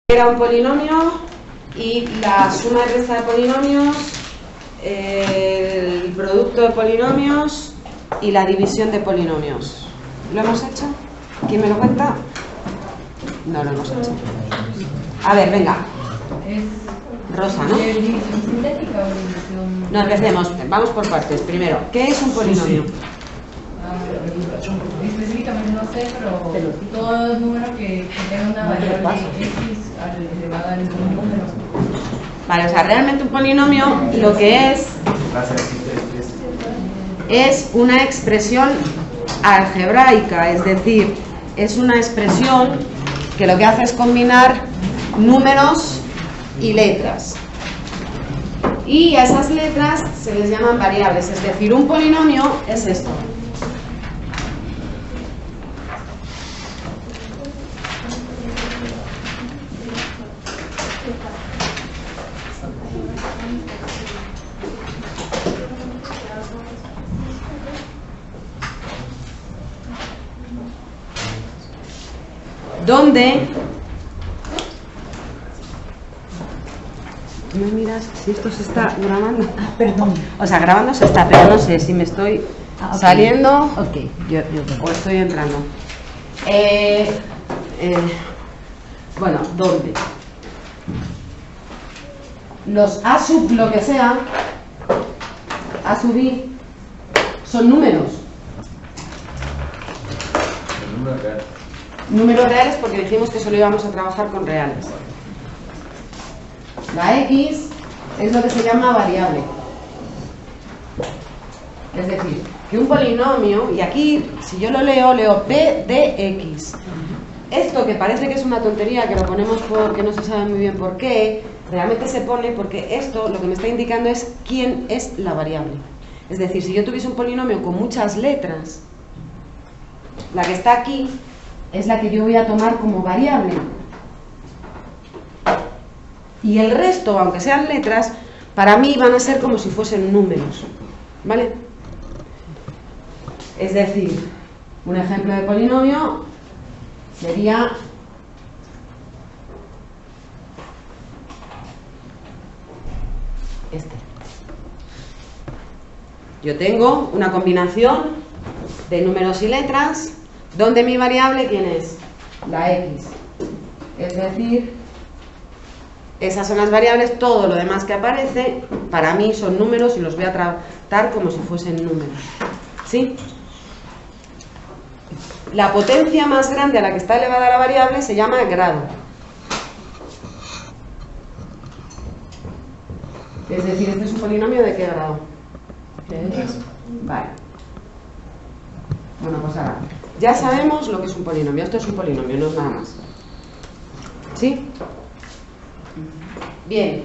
Era un polinomio y la suma y resta de polinomios, el producto de polinomios y la división de polinomios. ¿Lo hemos hecho? ¿Quién me lo cuenta? No lo hemos hecho. A ver, venga. Rosa, ¿no? ¿Es división sintética o división...? No, empecemos. Vamos por partes. Primero, ¿qué es un polinomio? Específicamente no sé, pero todo número que tenga una variable x elevada en un número. Vale, o sea, realmente un polinomio lo que es una expresión algebraica, es decir, es una expresión que lo que hace es combinar números y letras. Y a esas letras se les llaman variables, es decir, un polinomio es esto. Donde tú me miras si esto se está grabando. Perdón. O sea, grabando se está, pero no sé si me estoy saliendo yo o estoy entrando. Bueno, ¿dónde? Los A sub lo que sea, A sub I, son números. El número real. Números reales porque dijimos que solo íbamos a trabajar con reales. La X es lo que se llama variable. Es decir, que un polinomio, y aquí si yo lo leo P de X. Esto que parece que es una tontería, que lo ponemos porque no se sabe muy bien por qué, realmente se pone porque esto lo que me está indicando es quién es la variable. Es decir, si yo tuviese un polinomio con muchas letras, la que está aquí es la que yo voy a tomar como variable. Y el resto, aunque sean letras, para mí van a ser como si fuesen números. ¿Vale? Es decir, un ejemplo de polinomio sería este. Yo tengo una combinación de números y letras donde mi variable, ¿quién es? La X. Es decir, esas son las variables, todo lo demás que aparece para mí son números y los voy a tratar como si fuesen números. ¿Sí? La potencia más grande a la que está elevada la variable se llama grado. Es decir, este es un polinomio ¿de qué grado? Vale. Bueno, pues ahora, ya sabemos lo que es un polinomio. Esto es un polinomio, no es nada más. ¿Sí? Bien.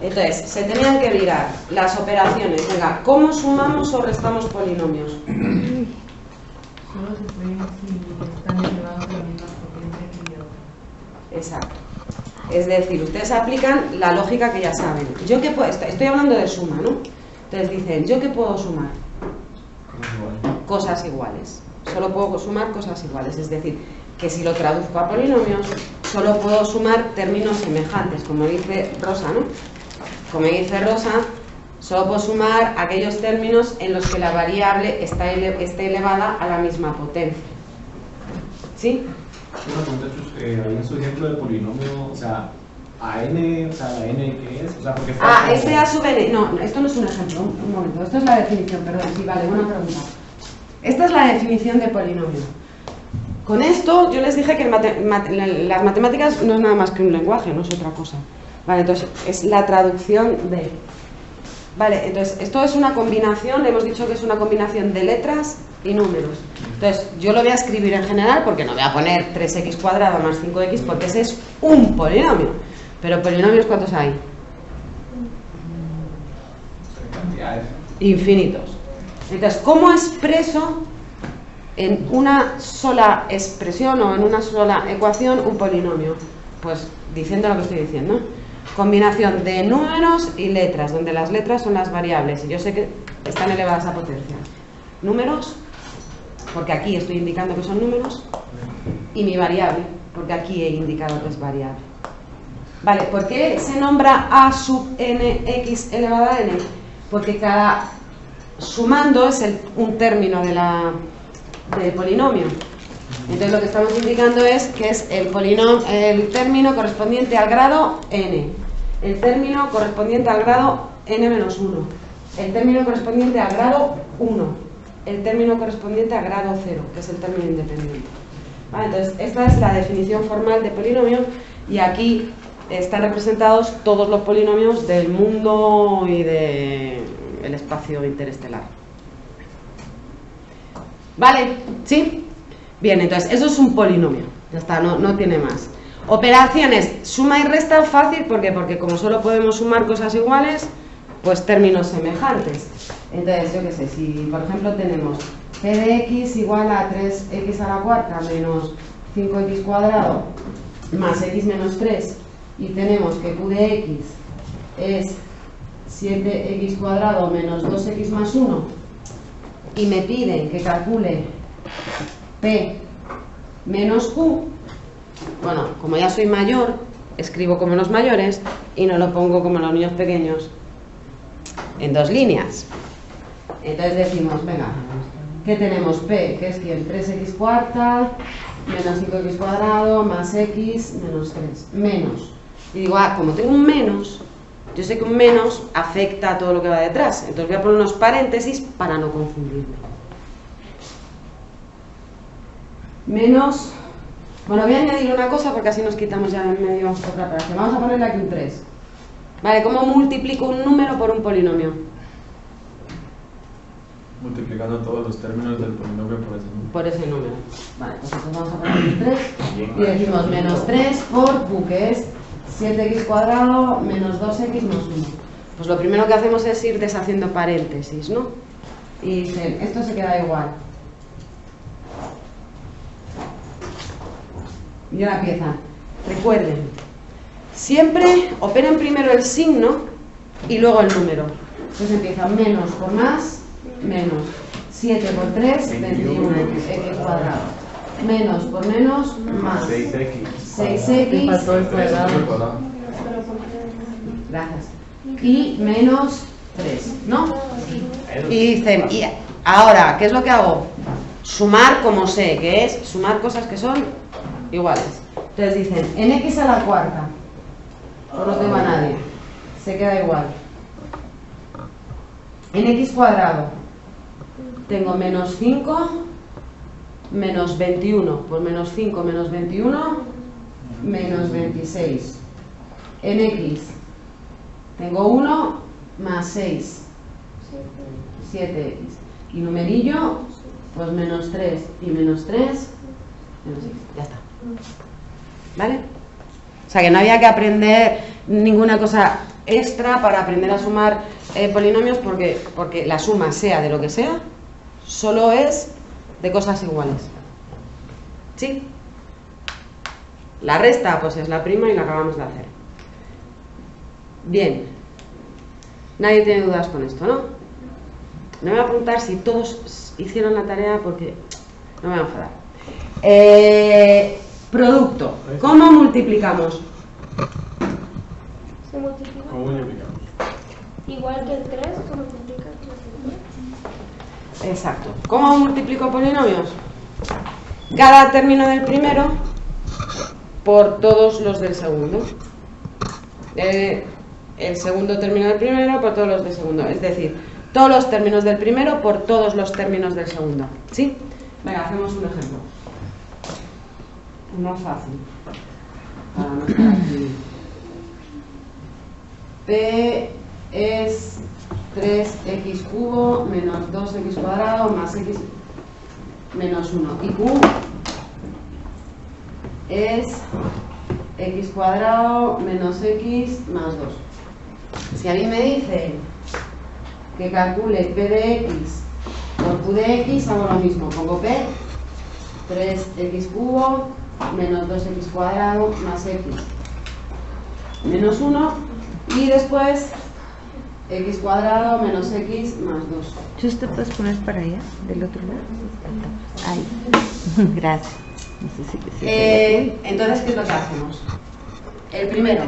Entonces, se tenían que mirar las operaciones. Venga, ¿cómo sumamos o restamos polinomios? Solo se pueden si están elevados a la misma potencia que yo. Exacto. Es decir, ustedes aplican la lógica que ya saben. Yo qué puedo, estoy hablando de suma, ¿no? Entonces dicen, ¿yo qué puedo sumar? Cosas iguales. Solo puedo sumar cosas iguales. Es decir, que si lo traduzco a polinomios, solo puedo sumar términos semejantes, como dice Rosa, ¿no? Como dice Rosa, solo puedo sumar aquellos términos en los que la variable esté elevada a la misma potencia. ¿Sí? Una pregunta, ahí en su ejemplo de polinomio, o sea, a n, o sea, la n, ¿qué es? O sea, porque está este a sub n, no, esto no es un ejemplo, un momento, esto es la definición, perdón, sí, vale, buena pregunta. Esta es la definición de polinomio. Con esto yo les dije que las matemáticas no es nada más que un lenguaje, no es otra cosa. Vale, entonces es la traducción de... Vale, entonces esto es una combinación, le hemos dicho que es una combinación de letras y números. Entonces yo lo voy a escribir en general porque no voy a poner 3x cuadrado más 5x porque ese es un polinomio. Pero polinomios, ¿cuántos hay? cantidades. Infinitos. Entonces, ¿cómo expreso en una sola expresión o en una sola ecuación un polinomio? Pues diciendo lo que estoy diciendo. Combinación de números y letras, donde las letras son las variables y yo sé que están elevadas a potencia. Números, porque aquí estoy indicando que son números, y mi variable, porque aquí he indicado que es variable. Vale, ¿por qué se nombra a sub nx elevado a n? Porque cada sumando es un término del polinomio. Entonces lo que estamos indicando es que es el término correspondiente al grado n, el término correspondiente al grado n-1, el término correspondiente al grado 1, el término correspondiente al grado 0, que es el término independiente. Vale, entonces esta es la definición formal de polinomio y aquí están representados todos los polinomios del mundo y del espacio interestelar. ¿Vale? ¿Sí? Bien, entonces eso es un polinomio. Ya está, no tiene más. Operaciones, suma y resta, fácil, ¿por qué? Porque como solo podemos sumar cosas iguales, pues términos semejantes. Entonces, yo qué sé, si por ejemplo tenemos p de x igual a 3x a la cuarta menos 5x cuadrado más x menos 3 y tenemos que q de x es 7x cuadrado menos 2x más 1 y me piden que calcule p menos q, bueno, como ya soy mayor, escribo como los mayores y no lo pongo como los niños pequeños en dos líneas. Entonces decimos, venga, ¿qué tenemos? P, que es ¿quién? 3x cuarta menos 5x cuadrado más x menos 3, menos. Y digo, como tengo un menos, yo sé que un menos afecta a todo lo que va detrás, entonces voy a poner unos paréntesis para no confundirme. Menos, bueno, voy a añadir una cosa porque así nos quitamos ya en medio otra operación. Vamos a ponerle aquí un 3. Vale, ¿cómo multiplico un número por un polinomio? Multiplicando todos los términos del polinomio por ese número. Por ese número. Vale, pues entonces vamos a poner un 3 y decimos menos 3 por q, que es 7x cuadrado menos 2x más 1. Pues lo primero que hacemos es ir deshaciendo paréntesis, ¿no? Y dicen, esto se queda igual. Y ahora empieza. Recuerden, siempre operen primero el signo y luego el número. Entonces empieza menos por más, menos 7 por 3, 21 x cuadrado. Menos por menos, más 6x cuadrado. Gracias. Y menos 3, ¿no? Y dicen, y ahora, ¿qué es lo que hago? Sumar como sé, que es sumar cosas que son iguales. Entonces dicen, en x a la cuarta, pues no tengo a nadie, se queda igual. En x cuadrado, tengo menos 5, menos 21, pues menos 5 menos 21, menos 26. En x, tengo 1 más 6, 7x. Y numerillo, pues menos 3 y menos 3, menos 6. Ya está. ¿Vale? O sea que no había que aprender ninguna cosa extra para aprender a sumar polinomios porque la suma, sea de lo que sea, solo es de cosas iguales. ¿Sí? La resta pues es la prima y la acabamos de hacer. Bien. Nadie tiene dudas con esto, ¿no? No me voy a apuntar si todos hicieron la tarea porque no me voy a enfadar. Producto. ¿Cómo multiplicamos? Se multiplica. ¿Cómo multiplicamos? Igual que el 3, se multiplica el 3. Exacto. ¿Cómo multiplico polinomios? Cada término del primero por todos los del segundo. El segundo término del primero por todos los del segundo. Es decir, todos los términos del primero por todos los términos del segundo. ¿Sí? Venga, hacemos un ejemplo. Uno fácil. Para no estar aquí. P es 3x cubo menos 2x cuadrado más x menos 1. Y q es x cuadrado menos x más 2. Si a mí me dicen que calcule p de x por q de x, hago lo mismo. Pongo p, 3x cubo menos 2x cuadrado más x menos 1 y después x cuadrado menos x más 2. ¿Tú te puedes poner para allá, del otro lado? Ahí. Gracias. No sé si Entonces, ¿qué es lo que hacemos? El primero,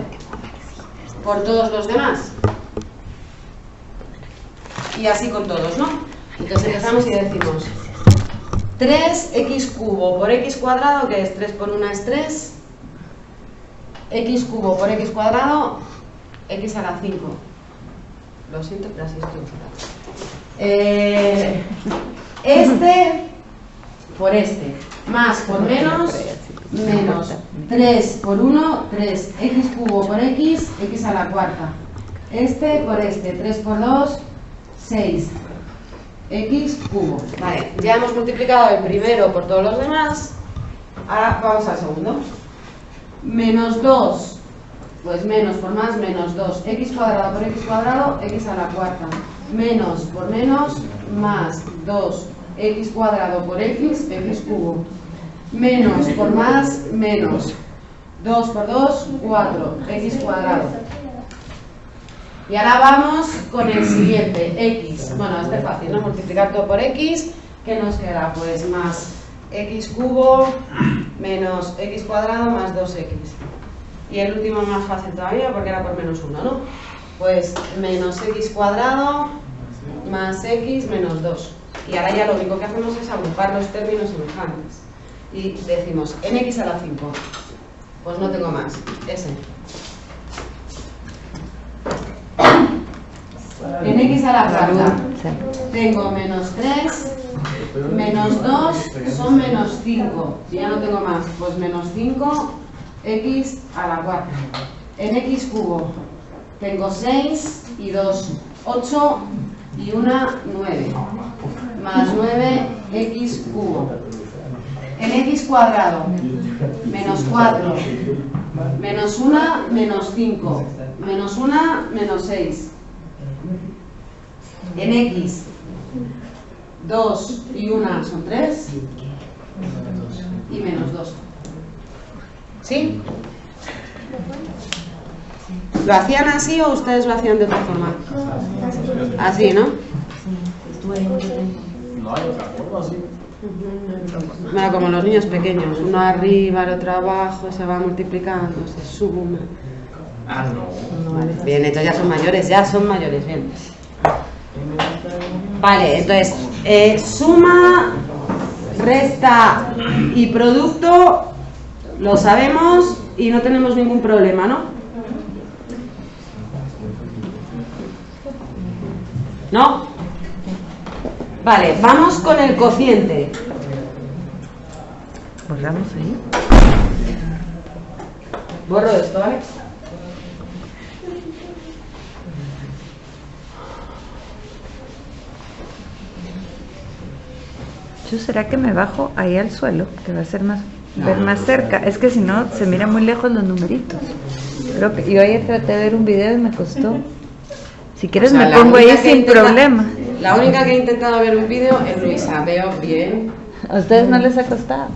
por todos los demás. Y así con todos, ¿no? Entonces empezamos y decimos 3x cubo por x cuadrado, que es 3 por 1 es 3, x cubo por x cuadrado, x a la 5. Lo siento, pero así estoy. Este por este, más por menos, menos 3 por 1, 3, x cubo por x, x a la cuarta. Este por este, 3 por 2, 6, x cubo. Vale, ya hemos multiplicado el primero por todos los demás. Ahora vamos al segundo. Menos 2, pues menos por más, menos 2, x cuadrado por x cuadrado, x a la cuarta. Menos por menos, más 2, x cuadrado por x, x cubo. Menos por más, menos 2 por 2, 4, x cuadrado. Y ahora vamos con el siguiente, x. Bueno, este es fácil, ¿no? Multiplicar todo por x, ¿qué nos queda? Pues más x cubo menos x cuadrado más 2x. Y el último más fácil todavía porque era por menos 1, ¿no? Pues menos x cuadrado más x menos 2. Y ahora ya lo único que hacemos es agrupar los términos semejantes. Y decimos, en x a la 5. Pues no tengo más, ese. En x a la cuarta tengo menos 3, menos 2 son menos 5. Y ya no tengo más, pues menos 5, x a la cuarta. En x cubo tengo 6 y 2, 8 y 1, 9. Más 9, x cubo. En x cuadrado, menos 4, menos 1, menos 5, menos 1, menos 6. En x, 2 y 1 son 3 y menos 2. ¿Sí? ¿Lo hacían así o ustedes lo hacían de otra forma? Así, ¿no? No, yo me acuerdo así. Bueno, como los niños pequeños, uno arriba, el otro abajo, se va multiplicando, se suma. Ah, no. Vale, bien, estos ya son mayores, bien. Vale, entonces, suma, resta y producto, lo sabemos y no tenemos ningún problema, ¿no? ¿No? Vale, vamos con el cociente. Borramos ahí. Borro esto, ¿vale? ¿Será que me bajo ahí al suelo? Que va a ser más, ver más cerca. Es que si no, se mira muy lejos los numeritos. Creo que yo ayer traté de ver un video y me costó. Si quieres, o sea, me pongo ahí sin problema. La única que he intentado ver un video es Luisa. Veo bien. ¿A ustedes no les ha costado?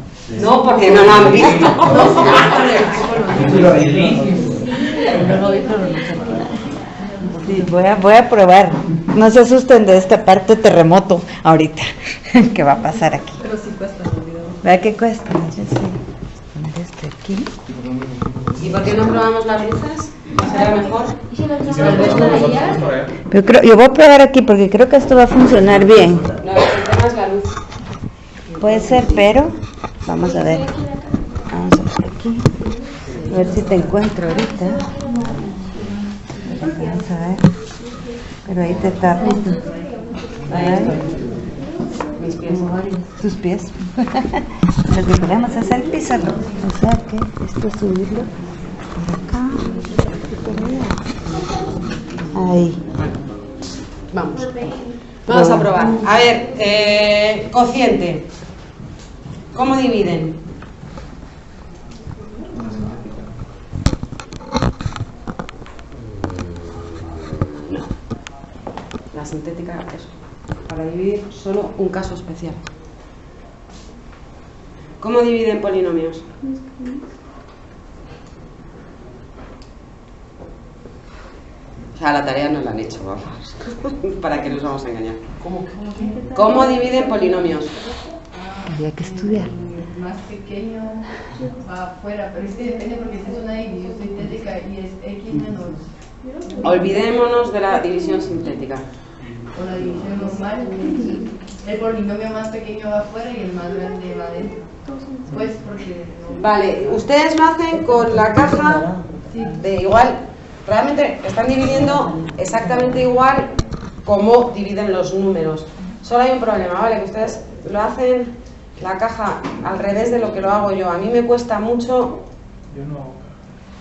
No, porque no lo han visto. Sí, voy a probar. No se asusten de esta parte terremoto ahorita. ¿Qué va a pasar aquí? Pero sí cuesta el video. ¿Verdad que cuesta? Yo sí. Poner este aquí. ¿Y por qué no probamos las luces? ¿Será mejor? Pero yo voy a probar aquí porque creo que esto va a funcionar bien. No, necesitamos la luz. Puede ser, pero vamos a ver. Vamos a ver aquí. A ver si te encuentro ahorita. Vamos a ver. Pero ahí te tapo. Ahí estoy. Mis pies. Tus pies. Lo que podemos hacer es pisarlo. O sea que esto subirlo por acá. Ahí. Vamos. Vamos a probar. A ver, cociente. ¿Cómo dividen? No. La sintética es para dividir solo un caso especial. ¿Cómo dividen polinomios? O sea, la tarea no la han hecho, vamos. ¿Para qué nos vamos a engañar? ¿Cómo dividen polinomios? Había que estudiar. Más pequeño va afuera, pero es que depende porque si es una división sintética y es x menos Olvidémonos de la división sintética. O la división normal, el polinomio más pequeño va afuera y el más grande va adentro. Pues porque... Vale, ustedes lo hacen con la caja de igual, realmente están dividiendo exactamente igual como dividen los números. Solo hay un problema, ¿vale? Que ustedes lo hacen la caja al revés de lo que lo hago yo. A mí me cuesta mucho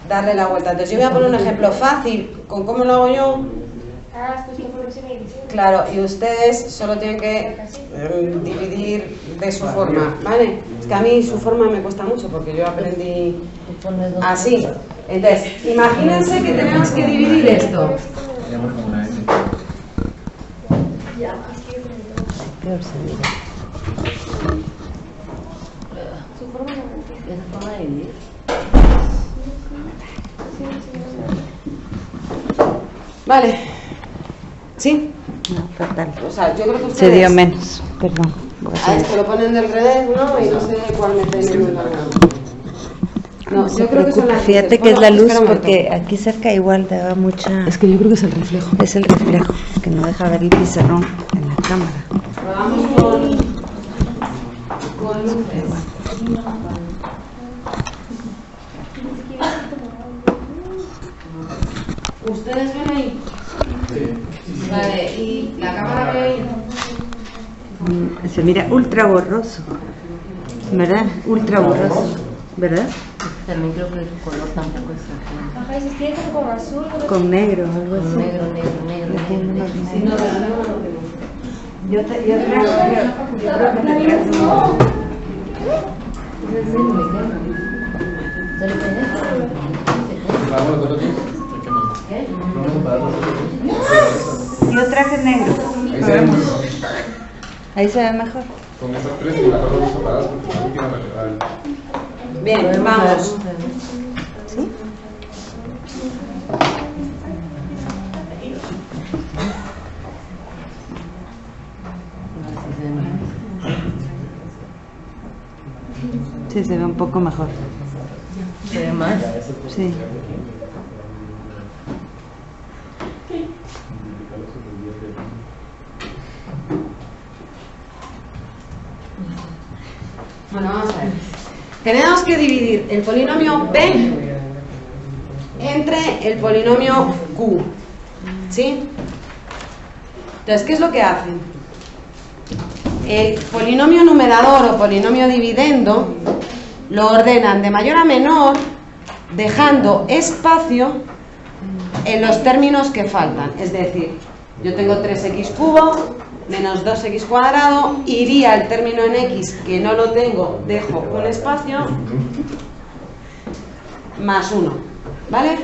darle la vuelta. Entonces yo voy a poner un ejemplo fácil con cómo lo hago yo. Claro, y ustedes solo tienen que dividir de su forma, ¿vale? Es que a mí su forma me cuesta mucho porque yo aprendí así. Entonces, imagínense que tenemos que dividir esto. Vale. ¿Sí? No, fatal. O sea, yo creo que ustedes... Se dio menos, perdón. A esto lo ponen del revés, ¿no? Y no sé cuál meten en el órgano. No, yo creo que son las Fíjate luces. que es la Bueno, luz espera un momento. porque aquí cerca igual daba mucha... Es que yo creo que es el reflejo. Es el reflejo, que no deja ver el pizarrón en la cámara. Probamos con luces. ¿Ustedes ven ahí? Vale, ¿y la cámara ve ahí? Se mira ultra borroso, ¿verdad? Ultra borroso, ¿verdad? También creo que el color tampoco es ajeno. Ajá, y si tiene como azul, Con negro, algo así. Negro. Sí, no, pero no lo tenemos. Yo creo que te trajo. Yo traje negro. Ahí se ve mejor. Con esas tres y las otras dos separadas porque no tiene lateral. Bien, vamos. ¿Sí? Sí, se ve un poco mejor. ¿Se ve más? Sí. Bueno, vamos a ver. Tenemos que dividir el polinomio P entre el polinomio Q. ¿Sí? Entonces, ¿qué es lo que hacen? El polinomio numerador o polinomio dividendo lo ordenan de mayor a menor, dejando espacio en los términos que faltan. Es decir, yo tengo 3x cubo menos 2x cuadrado, iría el término en x que no lo tengo, dejo un espacio, más 1, ¿vale?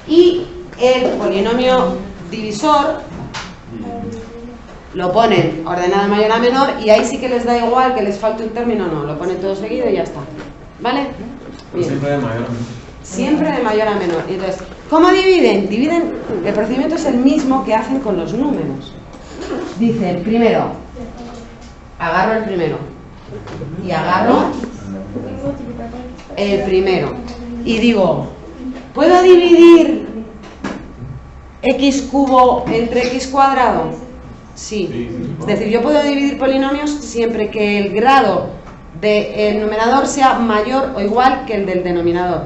Y el polinomio divisor lo ponen ordenado de mayor a menor y ahí sí que les da igual que les falte un término o no, lo ponen todo seguido y ya está, ¿vale? Bien. Siempre de mayor a menor. Siempre de mayor a menor. Y entonces, ¿cómo dividen? Dividen, el procedimiento es el mismo que hacen con los números. Dicen, primero, agarro el primero y agarro el primero y digo, ¿puedo dividir x cubo entre x cuadrado? Sí. Es decir, yo puedo dividir polinomios siempre que el grado del numerador sea mayor o igual que el del denominador.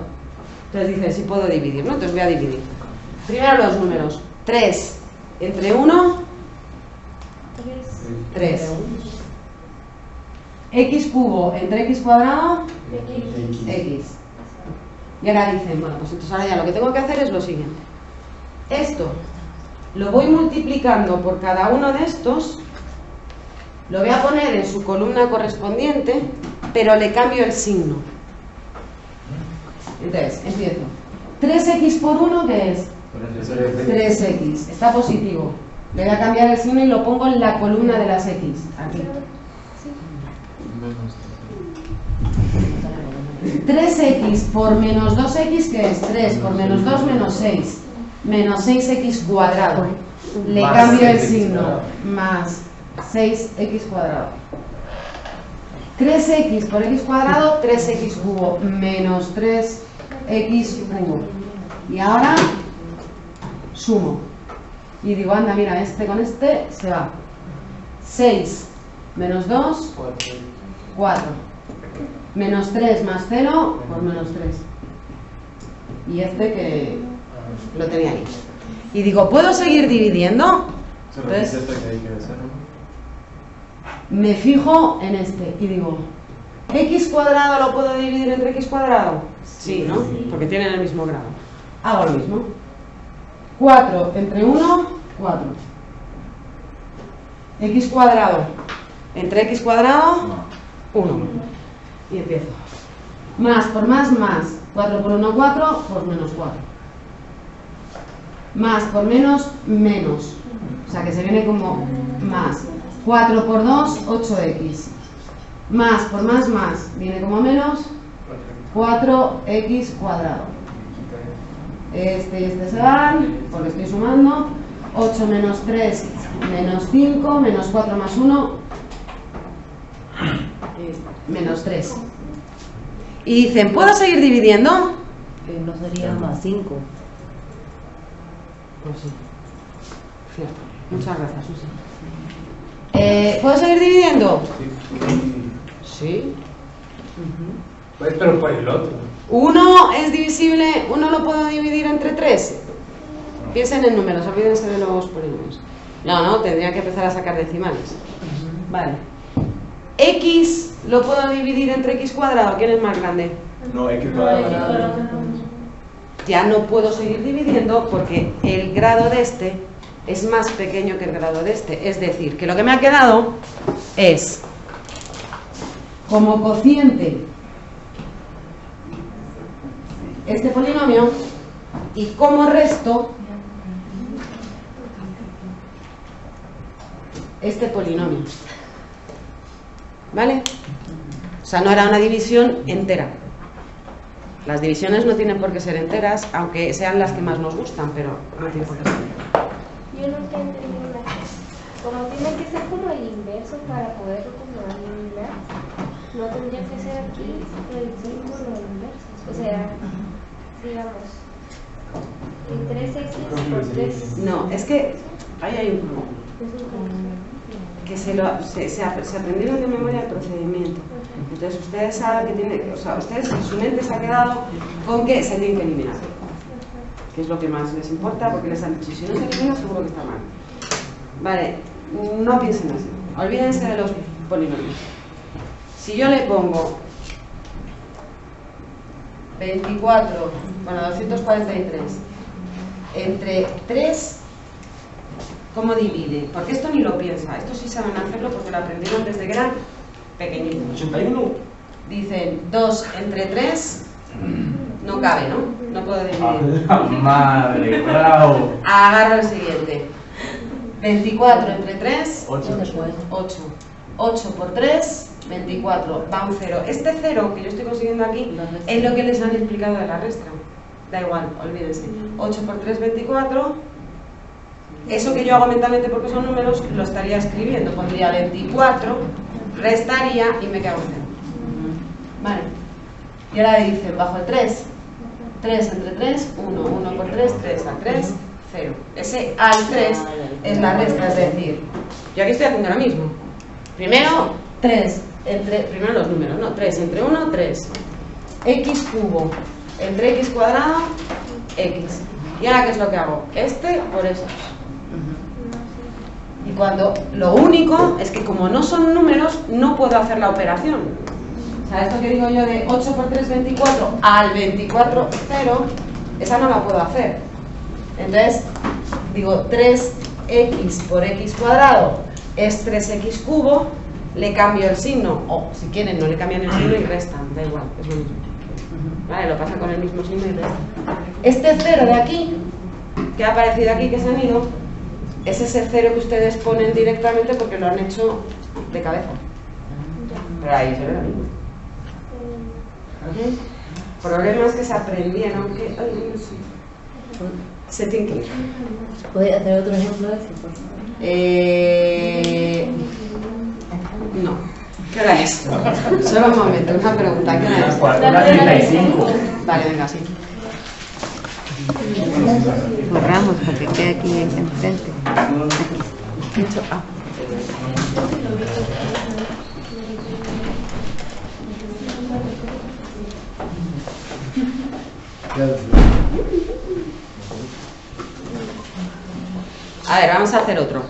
Entonces dice, sí puedo dividir, ¿no? Entonces voy a dividir. Primero los números. 3 entre 1, 3. X cubo entre x cuadrado, x. Y ahora dicen, bueno, pues entonces ahora ya lo que tengo que hacer es lo siguiente. Esto lo voy multiplicando por cada uno de estos, lo voy a poner en su columna correspondiente, pero le cambio el signo. Entonces, empiezo. 3x por 1, ¿qué es? 3x. Está positivo. Le voy a cambiar el signo y lo pongo en la columna de las x. Aquí. 3x por menos 2x, ¿qué es? 3 por menos 2, menos 6. Menos 6x cuadrado. Le cambio el signo. Más 6x cuadrado. 3x por x cuadrado, 3x cubo. Menos 3x cubo. Y ahora sumo. Y digo, anda, mira, este con este se va. 6 menos 2, 4. Menos 3 más 0, pues menos 3. Y este que lo tenía ahí. Y digo, ¿puedo seguir dividiendo? Se repite esta que hay que hacer, ¿no? Me fijo en este y digo, ¿x cuadrado lo puedo dividir entre x cuadrado? Sí, ¿no? Porque tienen el mismo grado. Hago lo mismo. 4 entre 1, 4. X cuadrado entre x cuadrado, 1. Y empiezo. Más por más, más. 4 por 1, 4, pues menos 4. Más por menos, menos. O sea que se viene como más. 4 por 2, 8x. Más por más, viene como menos 4x cuadrado. Este y este se van, porque estoy sumando. 8 menos 3, menos 5, menos 4 más 1, menos 3. Y dicen, ¿puedo seguir dividiendo? Que no sería más 5. Pues sí. Cierto. Muchas gracias, Susi. ¿Puedo seguir dividiendo? Sí. Pues, pero por el otro. 1 es divisible, 1 lo puedo dividir entre 3. Piensen en números, olvídense de los polinomios. No, tendría que empezar a sacar decimales. Vale. X lo puedo dividir entre x cuadrado. ¿Quién es más grande? No, x cuadrado. Ya no puedo seguir dividiendo porque el grado de este es más pequeño que el grado de este. Es decir, que lo que me ha quedado es como cociente este polinomio y como resto este polinomio. ¿Vale? O sea, no era una división entera. Las divisiones no tienen por qué ser enteras, aunque sean las que más nos gustan, pero no tienen por qué ser enteras. Yo no te entendí una cosa. Como tiene que ser como el inverso para poderlo como eliminar, no tendría que ser aquí el círculo inverso. O sea, digamos, el 3x por 3. No, es que ahí hay un problema. Que se aprendieron de memoria el procedimiento. Entonces ustedes saben que ustedes en su mente se ha quedado con que se tienen que eliminar, que es lo que más les importa, porque les han dicho, si no se elimina seguro que está mal. Vale, no piensen así, olvídense de los polinomios. Si yo le pongo 24, bueno, 243 entre 3, ¿cómo divide? Porque esto ni lo piensa, esto sí saben hacerlo porque lo aprendieron desde que eran pequeñitos. 81. Dicen 2 entre 3, no cabe, ¿no? No puedo dividir. Madre, bravo. Agarro el siguiente. 24 entre 3, 8. 8. 8 por 3, 24. Va un 0. Este 0 que yo estoy consiguiendo aquí es lo que les han explicado de la resta. Da igual, olvídense. 8 por 3, 24. Eso que yo hago mentalmente porque son números, lo estaría escribiendo. Pondría 24, restaría y me queda un 0. Vale. Y ahora dicen, bajo el 3. 3 entre 3, 1. 1 por 3, 3 al 3, 0. Ese al 3 es la resta, es decir, yo aquí estoy haciendo lo mismo. Primero, 3 entre, primero los números, ¿no? 3 entre 1, 3. X cubo entre x cuadrado, x. ¿Y ahora qué es lo que hago? Este por estos. Y cuando lo único es que como no son números, no puedo hacer la operación. O sea, esto que digo yo de 8 por 3, 24 al 24, 0, esa no la puedo hacer. Entonces, digo 3x por x cuadrado es 3x cubo, le cambio el signo, o si quieren no le cambian el signo y restan, da igual, es lo mismo. Vale, lo pasan con el mismo signo y restan. Este 0 de aquí, que ha aparecido aquí, que se han ido, es ese 0 que ustedes ponen directamente porque lo han hecho de cabeza. Pero ahí se ve lo mismo. Problemas que se aprendieron que... Ay, no sé. Se tienen que ir. ¿Puedes hacer otro ejemplo de eso, por favor? No. ¿Qué hora es? Solo un momento, una pregunta. ¿Qué hora es? 4:35. Vale, venga, sí. Borramos para que quede aquí enfrente. Mucho A. A ver, vamos a hacer otro.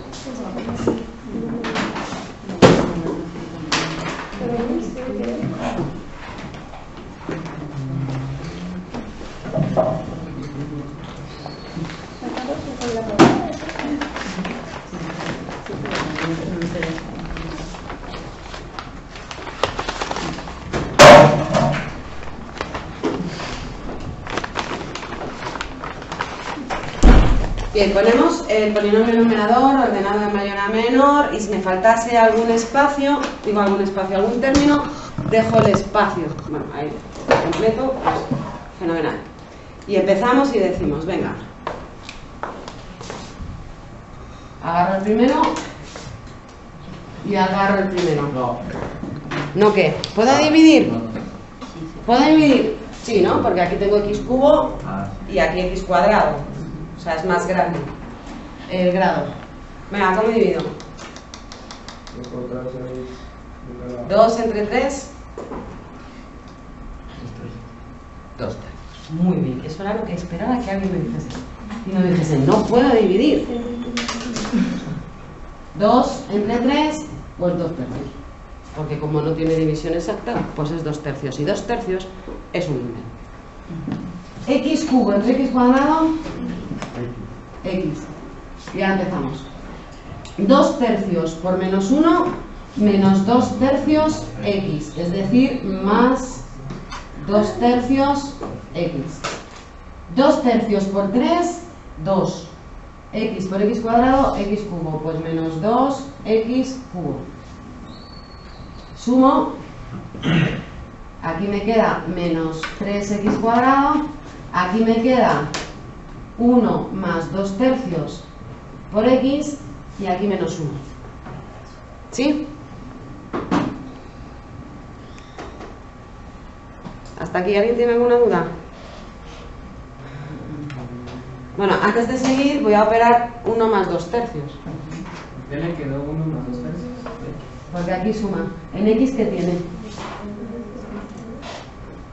Bien, ponemos el polinomio numerador ordenado de mayor a menor y si me faltase algún espacio, algún término, dejo el espacio. Bueno, ahí completo, pues fenomenal. Y empezamos y decimos, venga, agarro el primero y agarro el primero. No. ¿No qué? ¿Puedo dividir? ¿Puedo dividir? Sí, ¿no? Porque aquí tengo x cubo y aquí x cuadrado. O sea, es más grande el grado. Venga, ¿cómo divido? 2 entre 3. 2 tercios. Muy bien, eso era lo que esperaba que alguien me dijese. Y no me dijese, no puedo dividir. 2 entre 3, pues 2 tercios. Porque como no tiene división exacta, pues es 2 tercios. Y 2 tercios es un número. X cubo entre x cuadrado, x. Y ya empezamos. 2 tercios por menos 1, menos 2 tercios x. Es decir, más 2 tercios x. 2 tercios por 3, 2. X por x cuadrado, x cubo. Pues menos 2x cubo. Sumo. Aquí me queda menos 3x cuadrado. Aquí me queda 1 más 2 tercios por x y aquí menos 1. ¿Sí? ¿Hasta aquí alguien tiene alguna duda? Bueno, antes de seguir voy a operar 1 más 2 tercios. ¿Ya le quedó 1 más 2 tercios? Porque aquí suma. ¿En x qué tiene?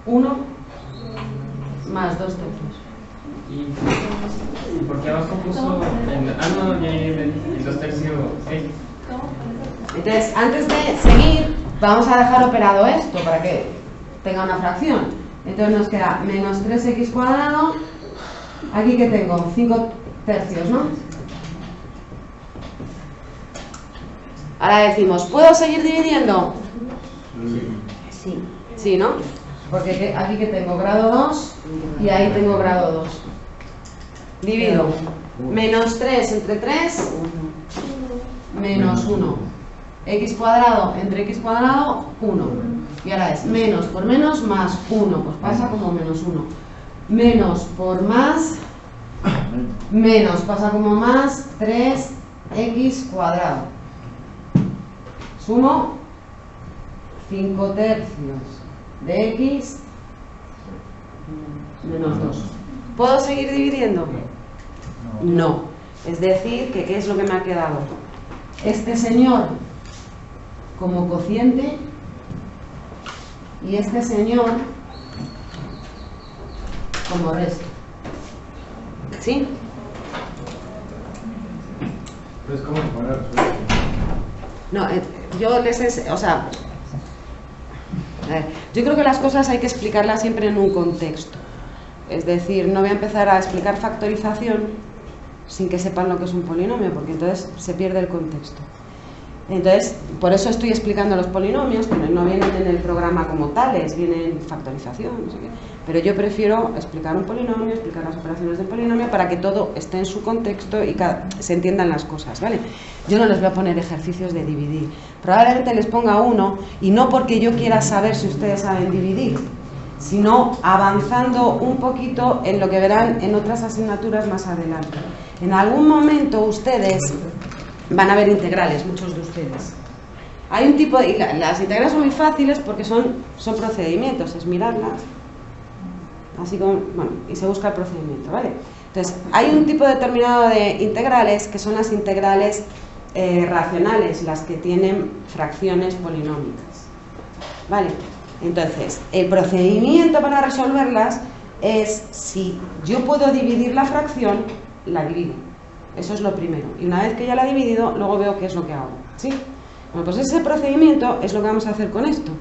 1 más 2 tercios. ¿Y por qué abajo puso no, ya el 2 tercios x? Entonces, antes de seguir, vamos a dejar operado esto para que tenga una fracción. Entonces nos queda menos 3x cuadrado. Aquí que tengo 5 tercios, ¿no? Ahora decimos, ¿puedo seguir dividiendo? Sí. Sí, ¿no? Porque aquí que tengo grado 2 y ahí tengo grado 2. Divido. Menos 3 entre 3, menos 1. X cuadrado entre x cuadrado, 1. Y ahora es menos por menos más 1. Pues pasa como menos 1. Menos por más, menos pasa como más 3x cuadrado. Sumo 5 tercios de x menos 2. ¿Puedo seguir dividiendo? No. Es decir, que ¿qué es lo que me ha quedado? Este señor como cociente y este señor como resto. ¿Sí? Entonces, ¿cómo se pone la respuesta? No, yo les... O sea... A ver, yo creo que las cosas hay que explicarlas siempre en un contexto. Es decir, no voy a empezar a explicar factorización sin que sepan lo que es un polinomio, porque entonces se pierde el contexto. Entonces, por eso estoy explicando los polinomios, que no vienen en el programa como tales, vienen en factorización, no sé qué. Pero yo prefiero explicar un polinomio, explicar las operaciones del polinomio para que todo esté en su contexto y se entiendan las cosas, ¿vale? Yo no les voy a poner ejercicios de dividir. Probablemente les ponga uno, y no porque yo quiera saber si ustedes saben dividir, sino avanzando un poquito en lo que verán en otras asignaturas más adelante. En algún momento ustedes van a ver integrales, muchos de ustedes. Hay un tipo de... Las integrales son muy fáciles porque son procedimientos, es mirarlas. así como, bueno, y se busca el procedimiento, ¿vale? Entonces, hay un tipo determinado de integrales que son las integrales racionales, las que tienen fracciones polinómicas, ¿vale? Entonces, el procedimiento para resolverlas es, si yo puedo dividir la fracción, la divido. Eso es lo primero. Y una vez que ya la he dividido, luego veo qué es lo que hago, ¿sí? Bueno, pues ese procedimiento es lo que vamos a hacer con esto.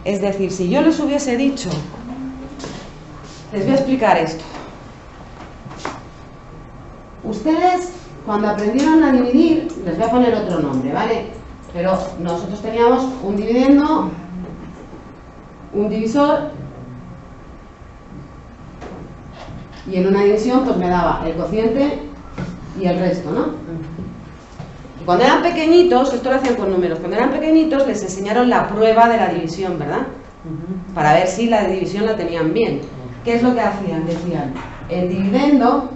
Es decir, si yo les hubiese dicho, les voy a explicar esto. Ustedes, cuando aprendieron a dividir, les voy a poner otro nombre, ¿vale? Pero nosotros teníamos un dividendo, un divisor, y en una división pues me daba el cociente y el resto, ¿no? Y cuando eran pequeñitos, esto lo hacían con números, cuando eran pequeñitos les enseñaron la prueba de la división, ¿verdad? Para ver si la división la tenían bien. ¿Qué es lo que hacían? Decían, el dividendo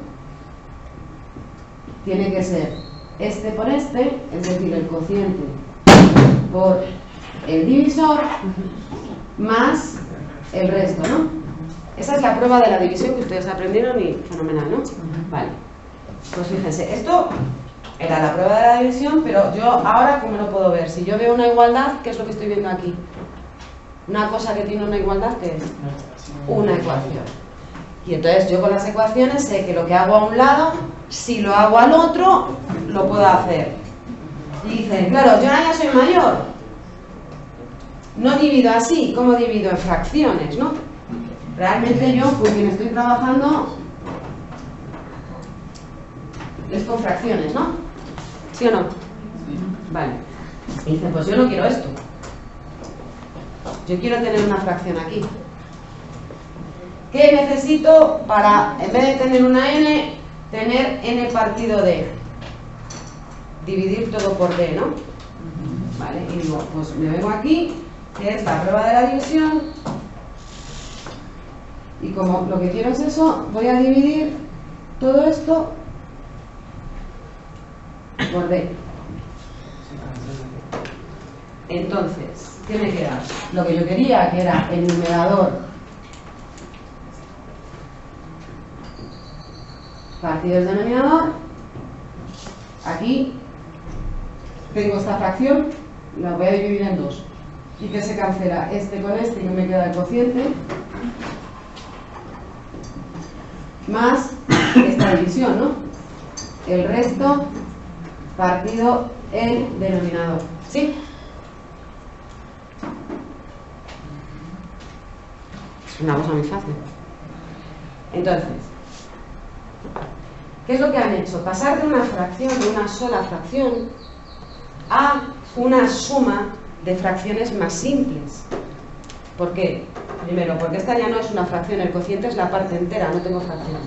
tiene que ser este por este, es decir, el cociente por el divisor más el resto, ¿no? Esa es la prueba de la división que ustedes aprendieron y fenomenal, ¿no? Vale. Pues fíjense, esto era la prueba de la división, pero yo ahora, ¿cómo lo puedo ver? Si yo veo una igualdad, ¿qué es lo que estoy viendo aquí? Una cosa que tiene una igualdad, ¿qué es? Una ecuación. Y entonces yo con las ecuaciones sé que lo que hago a un lado, si lo hago al otro, lo puedo hacer. Y dicen, claro, yo ya soy mayor. No divido así, ¿cómo divido? En fracciones, ¿no? Realmente yo, con quien estoy trabajando, es con fracciones, ¿no? ¿Sí o no? Vale. Y dicen, pues yo no quiero esto. Yo quiero tener una fracción aquí. ¿Qué necesito para, en vez de tener una n, tener n partido d? Dividir todo por d, ¿no? Vale, y digo, pues me vengo aquí, que es la prueba de la división, y como lo que quiero es eso, voy a dividir todo esto por d. Entonces, ¿qué me queda? Lo que yo quería, que era el numerador partido el denominador. Aquí tengo esta fracción, la voy a dividir en dos. ¿Y qué se cancela? Este con este, y me queda el cociente más esta división, ¿no? El resto partido el denominador. ¿Sí? Es una cosa muy fácil. Entonces, ¿qué es lo que han hecho? Pasar de una fracción, de una sola fracción, a una suma de fracciones más simples. ¿Por qué? Primero, porque esta ya no es una fracción, el cociente es la parte entera, no tengo fracción.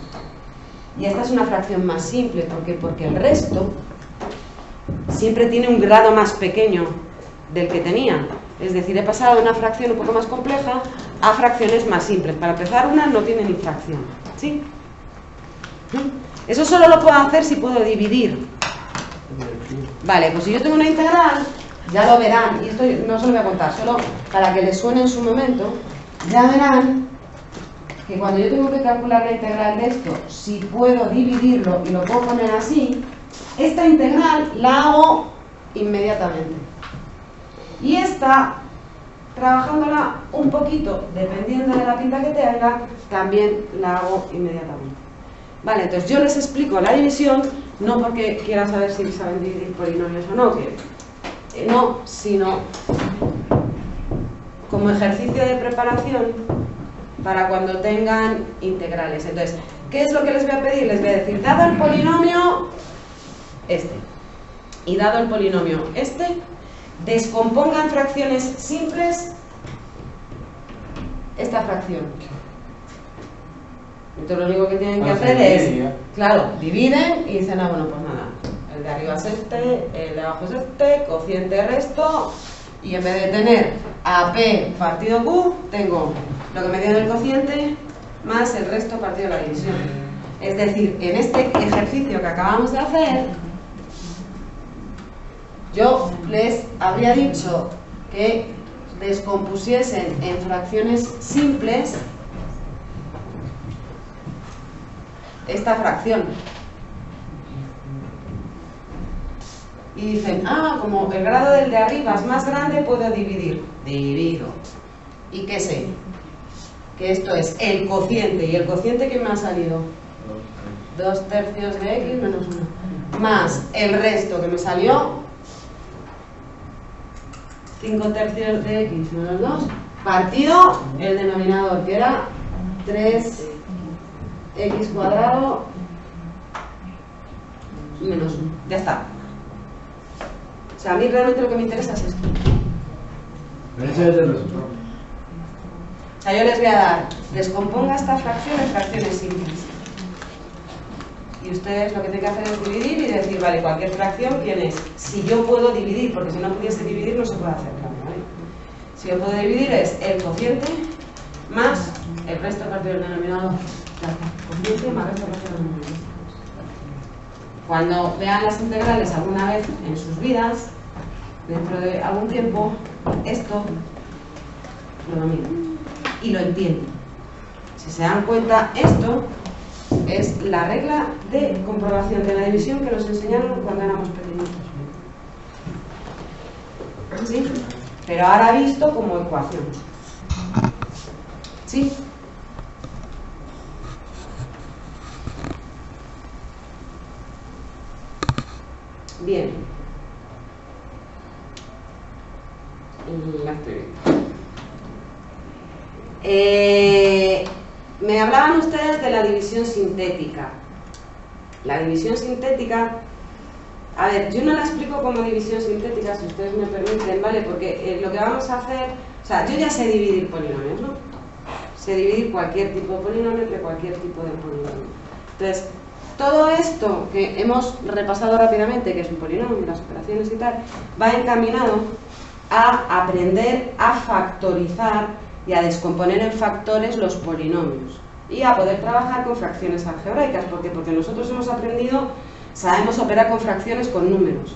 Y esta es una fracción más simple, ¿por qué? Porque el resto siempre tiene un grado más pequeño del que tenía. Es decir, he pasado de una fracción un poco más compleja a fracciones más simples. Para empezar, una no tiene ni fracción. ¿Sí? Eso solo lo puedo hacer si puedo dividir. Vale, pues si yo tengo una integral, ya lo verán, y esto no se lo voy a contar, solo para que les suene en su momento, ya verán que cuando yo tengo que calcular la integral de esto, si puedo dividirlo y lo puedo poner así, esta integral la hago inmediatamente. Y esta, trabajándola un poquito, dependiendo de la pinta que tenga, también la hago inmediatamente. Vale, entonces yo les explico la división, no porque quiera saber si saben dividir polinomios o no, no, sino como ejercicio de preparación para cuando tengan integrales. Entonces, ¿qué es lo que les voy a pedir? Les voy a decir, dado el polinomio este y dado el polinomio este, descompongan fracciones simples esta fracción. Entonces lo único que tienen que hacer es, claro, dividen y dicen, ah, bueno, pues nada, el de arriba es este, el de abajo es este, cociente resto, y en vez de tener AP partido Q, tengo lo que me dio el cociente más el resto partido de la división. Es decir, en este ejercicio que acabamos de hacer, yo les habría dicho que descompusiesen en fracciones simples esta fracción. Y dicen, ah, como el grado del de arriba es más grande, puedo dividir. Divido. ¿Y qué sé? Que esto es el cociente. ¿Y el cociente qué me ha salido? 2/3 de x menos 1. Más el resto que me salió 5/3 de x menos 2. Partido el denominador, que era 3x cuadrado menos 1. Ya está. O sea, a mí realmente lo que me interesa es esto. Ese es el resultado. O sea, yo les voy a dar, descomponga esta fracción en fracciones simples. Y ustedes lo que tienen que hacer es dividir y decir, vale, cualquier fracción, ¿quién es? Si yo puedo dividir, porque si no pudiese dividir no se puede hacer, claro, ¿vale? Si yo puedo dividir es el cociente más el resto partido del denominador. Cociente más resto partido del denominador. Cuando vean las integrales alguna vez en sus vidas, dentro de algún tiempo, esto lo dominan y lo entienden. Si se dan cuenta, esto es la regla de comprobación de la división que nos enseñaron cuando éramos pequeñitos. ¿Sí? Pero ahora visto como ecuación. ¿Sí? Bien. La estoy viendo. Me hablaban ustedes de la división sintética. La división sintética, a ver, yo no la explico como división sintética, si ustedes me permiten, ¿vale? Porque lo que vamos a hacer, o sea, yo ya sé dividir polinomios, ¿no? Sé dividir cualquier tipo de polinomio entre cualquier tipo de polinomio. Entonces, todo esto que hemos repasado rápidamente, que es un polinomio, las operaciones y tal, va encaminado a aprender a factorizar y a descomponer en factores los polinomios y a poder trabajar con fracciones algebraicas. ¿Por qué? Porque nosotros hemos aprendido, sabemos operar con fracciones con números,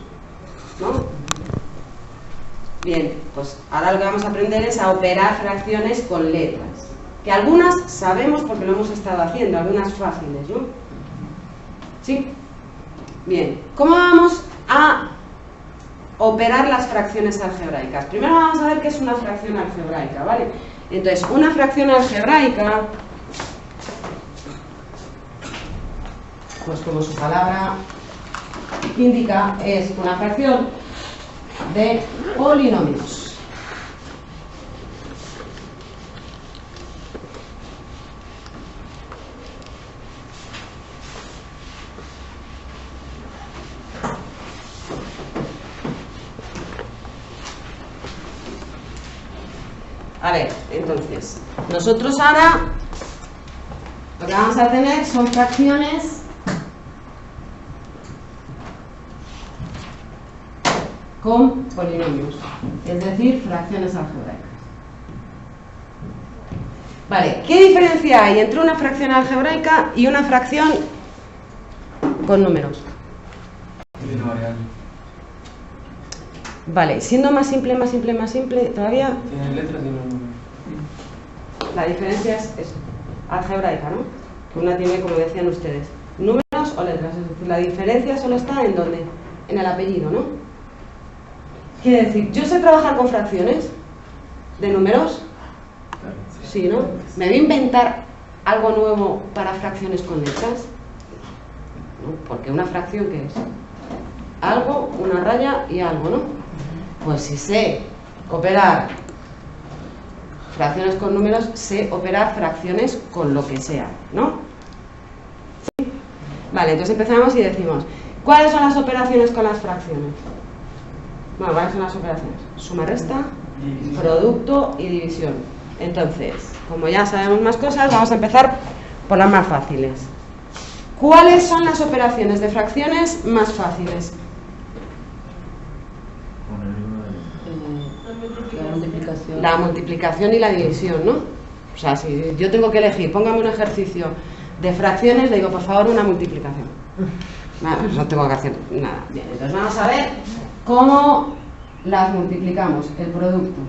¿no? Bien, pues ahora lo que vamos a aprender es a operar fracciones con letras, que algunas sabemos porque lo hemos estado haciendo, algunas fáciles, ¿no? ¿Sí? Bien, ¿cómo vamos a operar las fracciones algebraicas? Primero vamos a ver qué es una fracción algebraica, ¿vale? Entonces, una fracción algebraica, pues como su palabra indica, es una fracción de polinomios. A ver, entonces, nosotros ahora lo que vamos a tener son fracciones con polinomios, es decir, fracciones algebraicas. Vale, ¿qué diferencia hay entre una fracción algebraica y una fracción con números? Tiene una variable. Vale, siendo más simple, todavía Tiene letras y no. la diferencia es algebraica, ¿no? Que una tiene, como decían ustedes, números o letras, es decir, la diferencia solo está en ¿dónde? En el apellido, ¿no? Quiere decir, ¿yo sé trabajar con fracciones de números? Sí, ¿no? ¿Me voy a inventar algo nuevo para fracciones con letras? ¿No? Porque una fracción, ¿qué es? Algo, una raya y algo, ¿no? Pues si sé operar fracciones con números, sé operar fracciones con lo que sea, ¿no? ¿Sí? Vale, entonces empezamos y decimos, ¿cuáles son las operaciones con las fracciones? Bueno, ¿cuáles son las operaciones? Suma, resta, producto y división. Entonces, como ya sabemos más cosas, vamos a empezar por las más fáciles. ¿Cuáles son las operaciones de fracciones más fáciles? La multiplicación y la división, ¿no? O sea, si yo tengo que elegir, póngame un ejercicio de fracciones, le digo, por favor, una multiplicación. Nada, pues no tengo que hacer nada. Bien, entonces vamos a ver cómo las multiplicamos, el producto.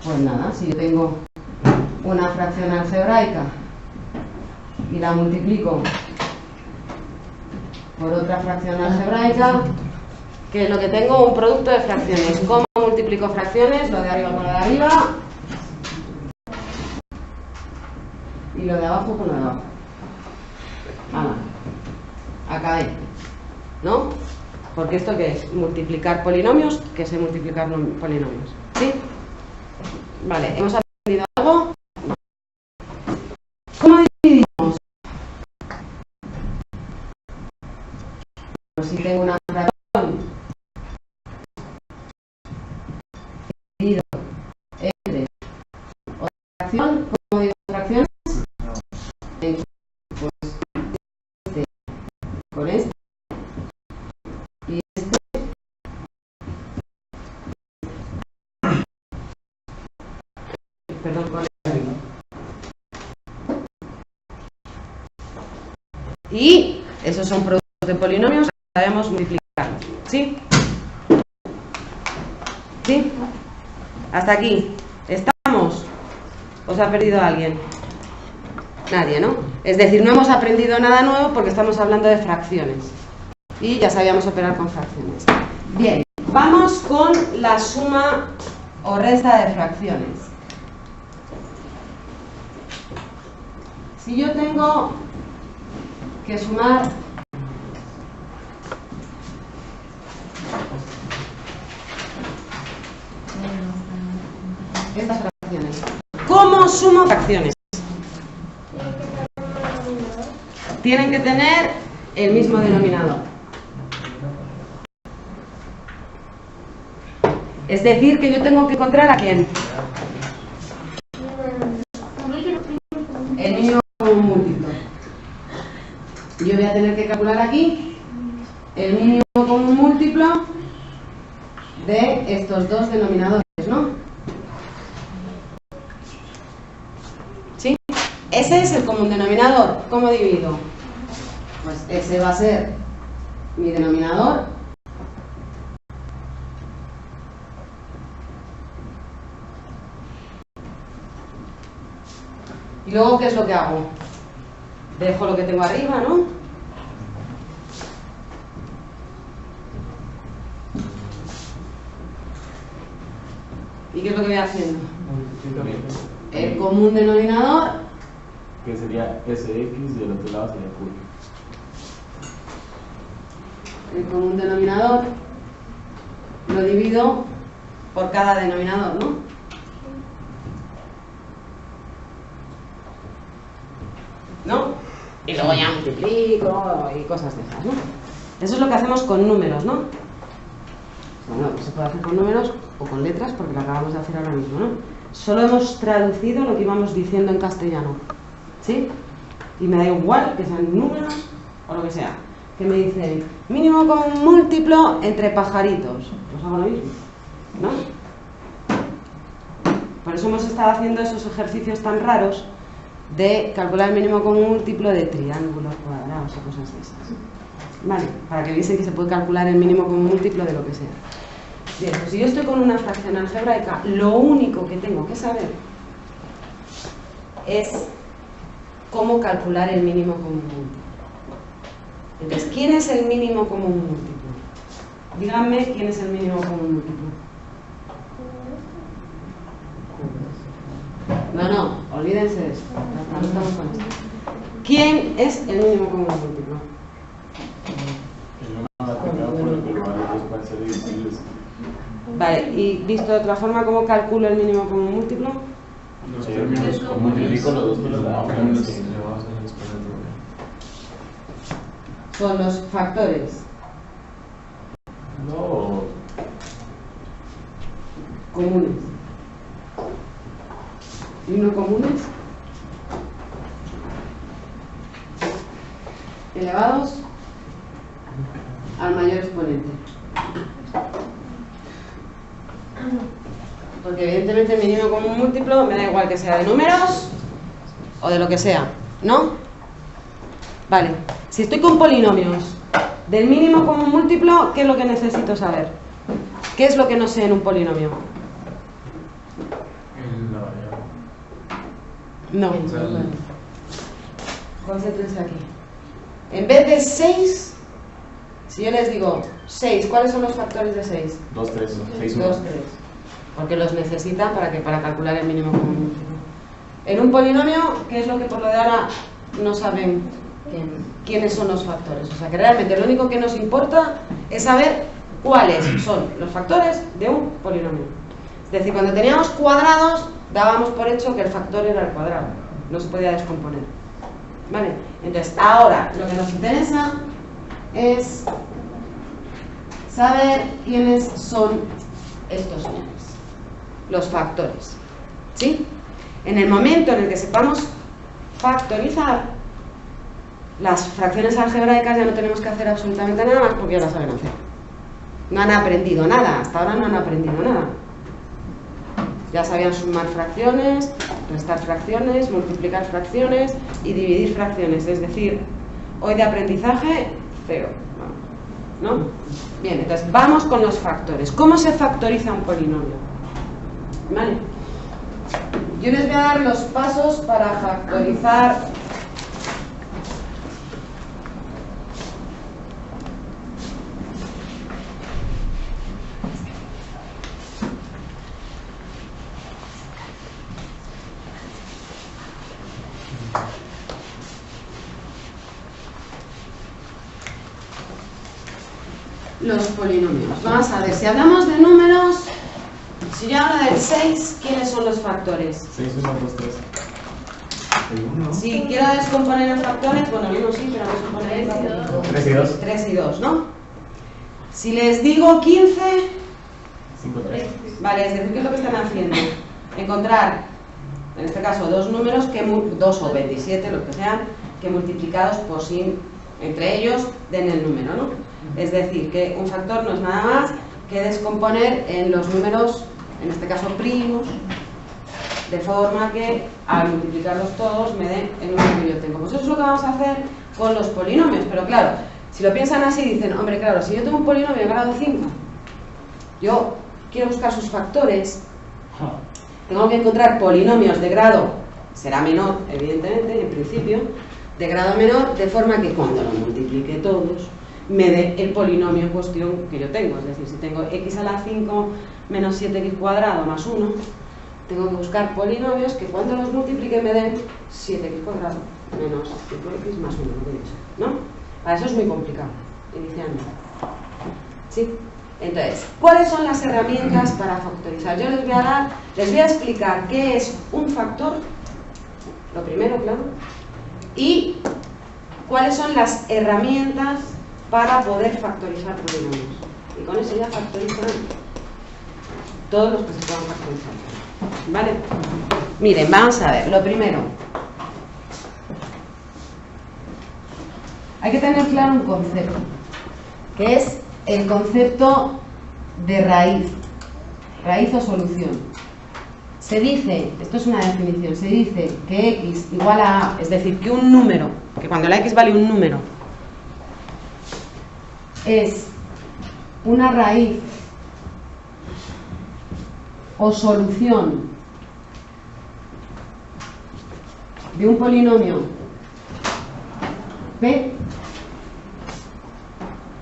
Pues nada, si yo tengo una fracción algebraica y la multiplico por otra fracción algebraica, que es lo que tengo, un producto de fracciones. ¿Cómo multiplico fracciones? Lo de arriba con lo de arriba y lo de abajo con lo de abajo. Acabé, ¿no? Porque esto ¿qué es? Multiplicar polinomios, que sé multiplicar polinomios, ¿sí? Vale, ¿hemos aprendido algo? ¿Cómo dividimos? Si tengo una fracción dividido entre otra fracción, ¿cómo divido fracciones? Pues este con este y este. Perdón, con este. Y esos son productos de polinomios que sabemos multiplicar. ¿Sí? ¿Sí? Hasta aquí. ¿Estamos? ¿Os ha perdido alguien? Nadie, ¿no? Es decir, no hemos aprendido nada nuevo porque estamos hablando de fracciones. Y ya sabíamos operar con fracciones. Bien, vamos con la suma o resta de fracciones. Si yo tengo que sumar estas fracciones, ¿cómo sumo fracciones? Tienen que tener el mismo denominador. Es decir, que yo tengo que encontrar a quién. El mínimo común múltiplo. Yo voy a tener que calcular aquí el mínimo común múltiplo de estos dos denominadores, ¿no? ¿Sí? Ese es el común denominador. ¿Cómo divido? Pues ese va a ser mi denominador. Y luego, ¿qué es lo que hago? Dejo lo que tengo arriba, ¿no? ¿Y qué es lo que voy haciendo? El común denominador, que sería SX y del otro lado sería Q. el común denominador lo divido por cada denominador, ¿no? ¿No? Y luego ya multiplico y cosas de esas, ¿no? Eso es lo que hacemos con números, ¿no? Bueno, pues se puede hacer con números o con letras porque lo acabamos de hacer ahora mismo, ¿no? Solo hemos traducido lo que íbamos diciendo en castellano, ¿sí? Y me da igual que sean números o lo que sea. Que me dicen mínimo común múltiplo entre pajaritos. Pues hago lo mismo, ¿no? Por eso hemos estado haciendo esos ejercicios tan raros de calcular el mínimo común múltiplo de triángulos cuadrados o cosas de esas. Vale, para que viesen que se puede calcular el mínimo común múltiplo de lo que sea. Bien, pues si yo estoy con una fracción algebraica, lo único que tengo que saber es cómo calcular el mínimo común múltiplo. Entonces, ¿quién es el mínimo común múltiplo? Díganme quién es el mínimo común múltiplo. No, olvídense de eso. No estamos con esto. ¿Quién es el mínimo común múltiplo? Vale, y visto de otra forma, ¿cómo calculo el mínimo común múltiplo? Los términos comunes. Multiplico los dos por los elevados en el exponente. Son los factores. No. Comunes. ¿Y no comunes? Elevados al mayor exponente. Porque evidentemente el mínimo común múltiplo me da igual que sea de números o de lo que sea, ¿no? Vale, si estoy con polinomios del mínimo común múltiplo, ¿qué es lo que necesito saber? ¿Qué es lo que no sé en un polinomio? La variable. No. concéntrense aquí. En vez de 6, si yo les digo 6, ¿cuáles son los factores de 6? 2, 3, 6, 2, 3. Porque los necesitan para calcular el mínimo común múltiplo. En un polinomio, ¿qué es lo que por lo de ahora no saben quiénes son los factores? O sea, que realmente lo único que nos importa es saber cuáles son los factores de un polinomio. Es decir, cuando teníamos cuadrados, dábamos por hecho que el factor era el cuadrado. No se podía descomponer. ¿Vale? Entonces, ahora lo que nos interesa es saber quiénes son estos señores, los factores. ¿Sí? En el momento en el que sepamos factorizar, las fracciones algebraicas ya no tenemos que hacer absolutamente nada más porque ya las saben hacer. No han aprendido nada, hasta ahora no han aprendido nada. Ya sabían sumar fracciones, restar fracciones, multiplicar fracciones y dividir fracciones. Es decir, hoy de aprendizaje, 0. ¿No? Bien, entonces vamos con los factores. ¿Cómo se factoriza un polinomio? ¿Vale? Yo les voy a dar los pasos para factorizar los polinomios. Vamos a ver, si hablamos de números, si yo hablo del 6, ¿quiénes son los factores? 6, 1, 2, 3. Si quiero descomponer en factores, bueno, yo no sí, pero vamos a poner 3 y 2. 3 y 2, ¿no? Si les digo 15, 5, 3. vale, es decir, ¿qué es lo que están haciendo? Encontrar, en este caso, dos números, 2 o 27, lo que sean, que multiplicados por sí, entre ellos, den el número, ¿no? Es decir, que un factor no es nada más que descomponer en los números, en este caso primos, de forma que al multiplicarlos todos me den el número que yo tengo. Pues eso es lo que vamos a hacer con los polinomios, pero claro, si lo piensan así dicen, hombre, claro, si yo tengo un polinomio de grado 5, yo quiero buscar sus factores, tengo que encontrar polinomios de grado, será menor, evidentemente, en principio, de grado menor, de forma que cuando lo multiplique todos, me dé el polinomio en cuestión que yo tengo. Es decir, si tengo x a la 5 menos 7x cuadrado más 1, tengo que buscar polinomios que cuando los multiplique me den 7x cuadrado menos 5x más 1, lo que he dicho, ¿no? Para eso es muy complicado, inicialmente. ¿Sí? Entonces, ¿cuáles son las herramientas para factorizar? Yo les voy a explicar qué es un factor, lo primero, claro, y cuáles son las herramientas para poder factorizar polinomios. Y con eso ya factorizan todos los que se puedan factorizar. ¿Vale? Miren, vamos a ver, lo primero. Hay que tener claro un concepto, que es el concepto de raíz o solución. Se dice, esto es una definición, se dice que x igual a a, es decir, que un número, que cuando la x vale un número, es una raíz o solución de un polinomio P,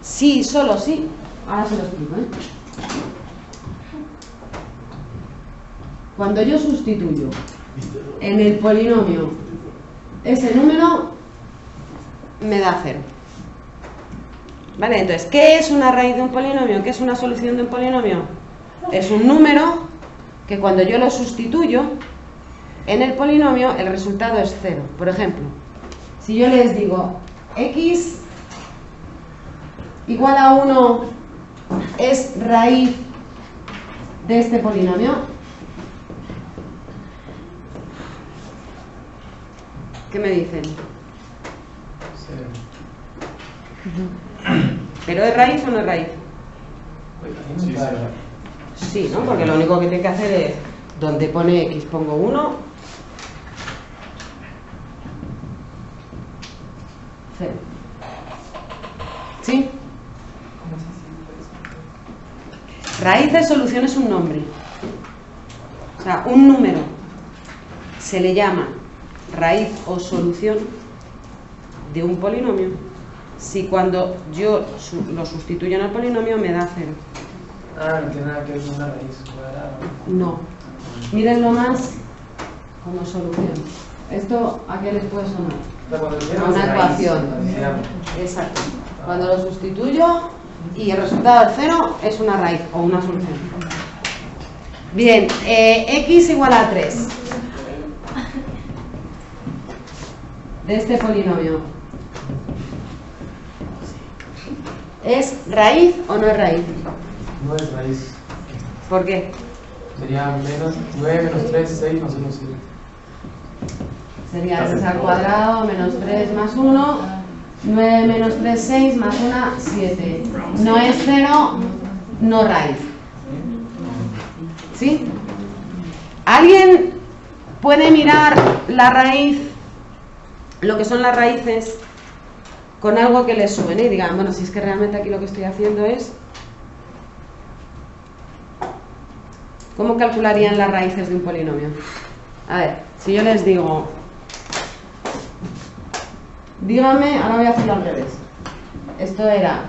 sí, solo sí. Ahora se lo explico, ¿eh? Cuando yo sustituyo en el polinomio ese número, me da 0. ¿Vale? Entonces, ¿qué es una raíz de un polinomio? ¿Qué es una solución de un polinomio? Es un número que cuando yo lo sustituyo en el polinomio, el resultado es 0. Por ejemplo, si yo les digo x igual a 1 es raíz de este polinomio, ¿qué me dicen? 0. ¿Pero es raíz o no es raíz? Sí, Sí, ¿no? Porque lo único que tiene que hacer es, donde pone x pongo 1, 0. ¿Sí? Raíz de solución es un nombre. O sea, un número se le llama raíz o solución de un polinomio si cuando yo lo sustituyo en el polinomio me da 0. Ah, no tiene nada que ver con una raíz cuadrada. No. Mírenlo más como solución. ¿Esto a qué les puede sonar? A una ecuación. Exacto. Cuando lo sustituyo y el resultado del 0 es una raíz o una solución. Bien, x igual a 3 de este polinomio. ¿Es raíz o no es raíz? No es raíz. ¿Por qué? Sería menos 9 menos 3, 6 más 1, 7. Sería 3 al cuadrado menos 3 más 1, 9 menos 3, 6 más 1, 7. No es 0, no raíz. ¿Sí? ¿Alguien puede mirar la raíz, lo que son las raíces, con algo que les suene y digan, bueno, si es que realmente aquí lo que estoy haciendo es... ¿Cómo calcularían las raíces de un polinomio? A ver, si yo les digo... Dígame, ahora voy a hacerlo al revés. Esto era,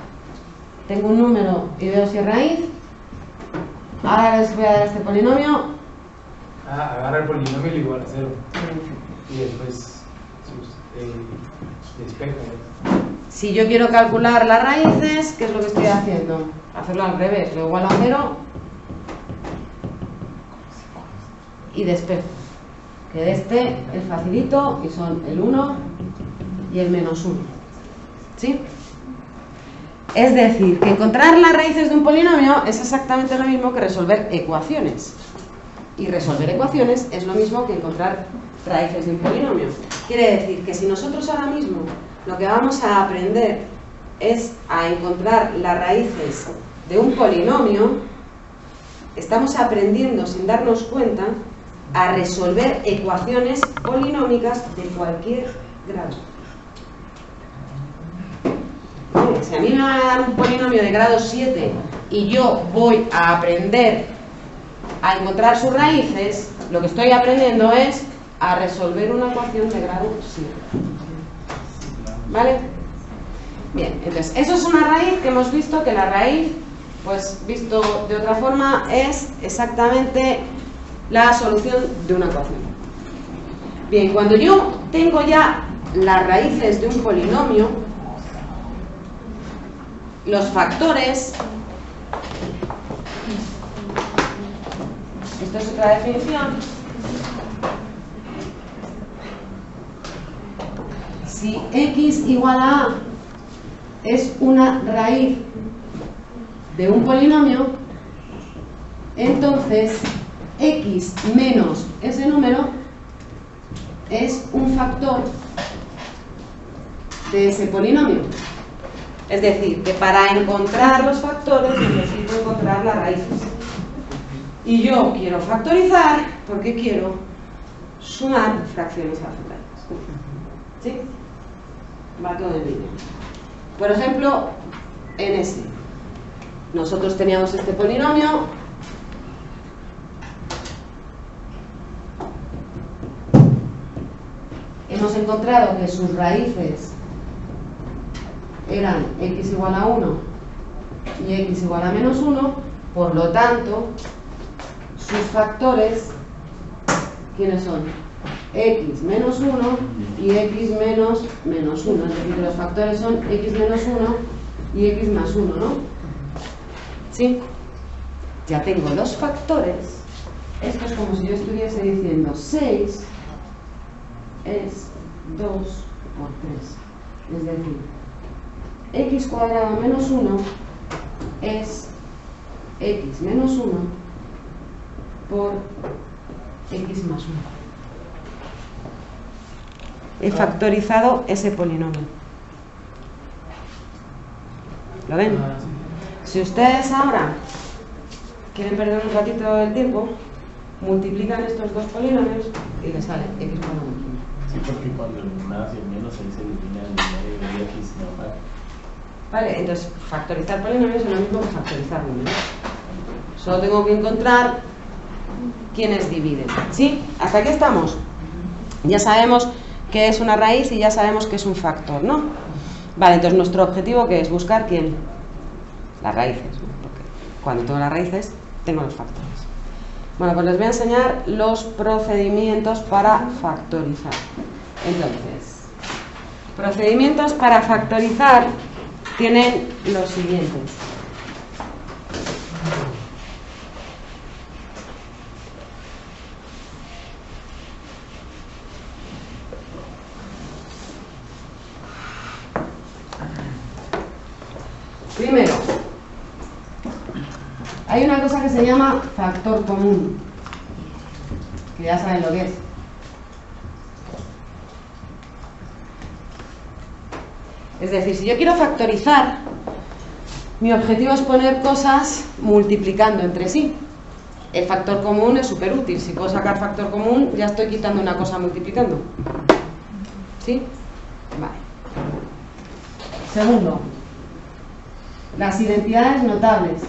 tengo un número y veo si es raíz. Ahora les voy a dar este polinomio. Agarra el polinomio y igual a 0. Y después despeja. Si yo quiero calcular las raíces, ¿qué es lo que estoy haciendo? Hacerlo al revés, lo igualo a 0 y despejo. Que de este es facilito y son el 1 y el menos 1. ¿Sí? Es decir, que encontrar las raíces de un polinomio es exactamente lo mismo que resolver ecuaciones. Y resolver ecuaciones es lo mismo que encontrar raíces de un polinomio. Quiere decir que si nosotros ahora mismo lo que vamos a aprender es a encontrar las raíces de un polinomio, estamos aprendiendo sin darnos cuenta a resolver ecuaciones polinómicas de cualquier grado. Si a mí me van a dar un polinomio de grado 7 y yo voy a aprender a encontrar sus raíces, lo que estoy aprendiendo es a resolver una ecuación de grado 7. ¿Vale? Bien, entonces, eso es una raíz que hemos visto que la raíz, pues visto de otra forma, es exactamente la solución de una ecuación. Bien, cuando yo tengo ya las raíces de un polinomio, los factores, esto es otra definición, si x igual a a es una raíz de un polinomio, entonces x menos ese número es un factor de ese polinomio. Es decir, que para encontrar los factores necesito encontrar las raíces. Y yo quiero factorizar porque quiero sumar fracciones algebraicas. ¿Sí? Va todo en línea. Por ejemplo, en ese. Nosotros teníamos este polinomio. Hemos encontrado que sus raíces eran x igual a 1 y x igual a menos 1, por lo tanto, sus factores, ¿quiénes son? X menos 1 y x menos 1, es decir, los factores son x menos 1 y x más 1, ¿no? ¿Sí? Ya tengo los factores. Esto es como si yo estuviese diciendo 6 es 2 por 3, es decir, x cuadrado menos 1 es x menos 1 por x más 1. He factorizado ese polinomio. ¿Lo ven? Si ustedes ahora quieren perder un ratito del tiempo, multiplican estos dos polinomios y les sale x cuadrado menos 1. Sí, porque cuando el más y el menos ahí se elimina el medio de x normal. Vale, entonces factorizar polinomios es lo mismo que factorizar números. Solo tengo que encontrar quiénes dividen. ¿Sí? ¿Hasta aquí estamos? Ya sabemos qué es una raíz y ya sabemos que es un factor, ¿no? Vale, entonces nuestro objetivo ¿qué es? Buscar ¿quién? Las raíces, ¿no? Porque cuando tengo las raíces, tengo los factores. Bueno, pues les voy a enseñar los procedimientos para factorizar. Entonces, procedimientos para factorizar tienen los siguientes. Primero, hay una cosa que se llama factor común, que ya saben lo que es. Es decir, si yo quiero factorizar, mi objetivo es poner cosas multiplicando entre sí. El factor común es súper útil. Si puedo sacar factor común, ya estoy quitando una cosa multiplicando. ¿Sí? Vale. Segundo, las identidades notables.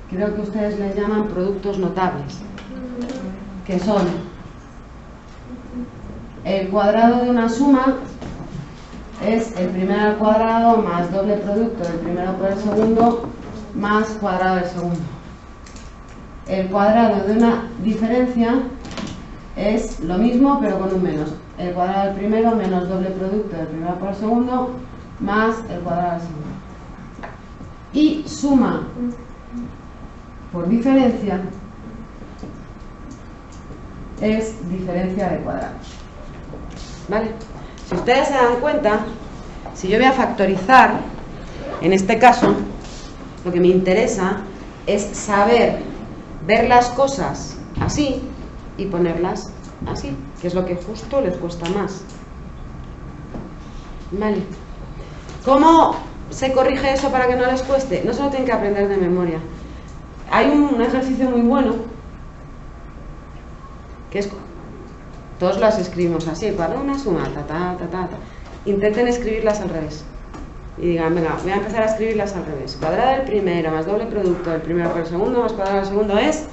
Creo que ustedes les llaman productos notables, que son el cuadrado de una suma es el primero al cuadrado más doble producto del primero por el segundo más cuadrado del segundo. El cuadrado de una diferencia es lo mismo pero con un menos. El cuadrado del primero menos doble producto del primero por el segundo más el cuadrado del segundo. Y suma por diferencia es diferencia de cuadrados. ¿Vale? Si ustedes se dan cuenta, si yo voy a factorizar, en este caso, lo que me interesa es saber ver las cosas así y ponerlas así, que es lo que justo les cuesta más. ¿Vale? ¿Cómo se corrige eso para que no les cueste? No se lo tienen que aprender de memoria. Hay un ejercicio muy bueno que es, todos las escribimos así, para una suma, intenten escribirlas al revés y digan, venga, voy a empezar a escribirlas al revés. Cuadrado del primero más doble producto del primero por el segundo más cuadrado del segundo es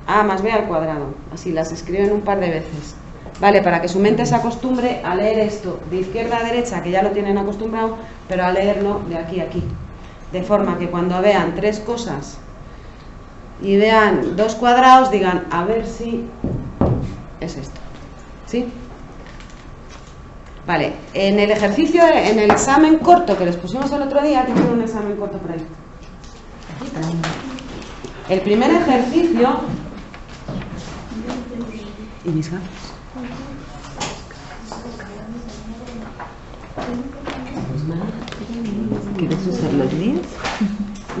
A más B al cuadrado. Así las escriben un par de veces, ¿vale? Para que su mente se acostumbre a leer esto de izquierda a derecha, que ya lo tienen acostumbrado, pero a leerlo de aquí a aquí. De forma que cuando vean tres cosas y vean dos cuadrados, digan, a ver si es esto. ¿Sí? Vale, en el ejercicio, en el examen corto que les pusimos el otro día, que tiene un examen corto por ahí. El primer ejercicio... ¿Y mis gafas? ¿Quieres usar los míos?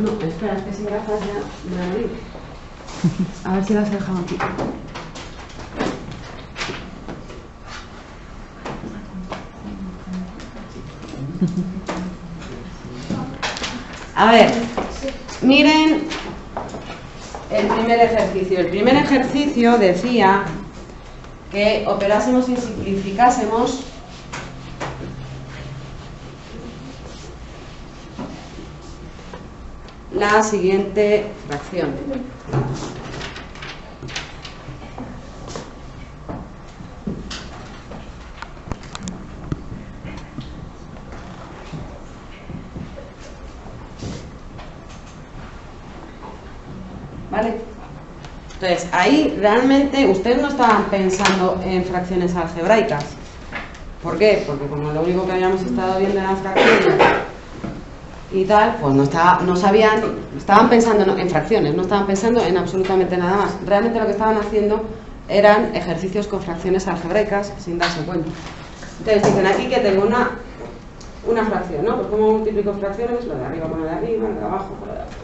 No, espera, es que sin gafas ya me voy a abrir. A ver si las he dejado aquí. A ver, miren el primer ejercicio. El primer ejercicio decía que operásemos y simplificásemos la siguiente fracción. ¿Vale? Entonces, ahí realmente ustedes no estaban pensando en fracciones algebraicas. ¿Por qué? Porque como lo único que habíamos estado viendo eran fracciones y tal, pues no sabían, estaban pensando en fracciones, no estaban pensando en absolutamente nada más. Realmente lo que estaban haciendo eran ejercicios con fracciones algebraicas sin darse cuenta. Entonces dicen aquí que tengo una fracción, ¿no? Pues ¿cómo multiplico fracciones? Lo de arriba con lo de arriba, lo de abajo con lo de abajo.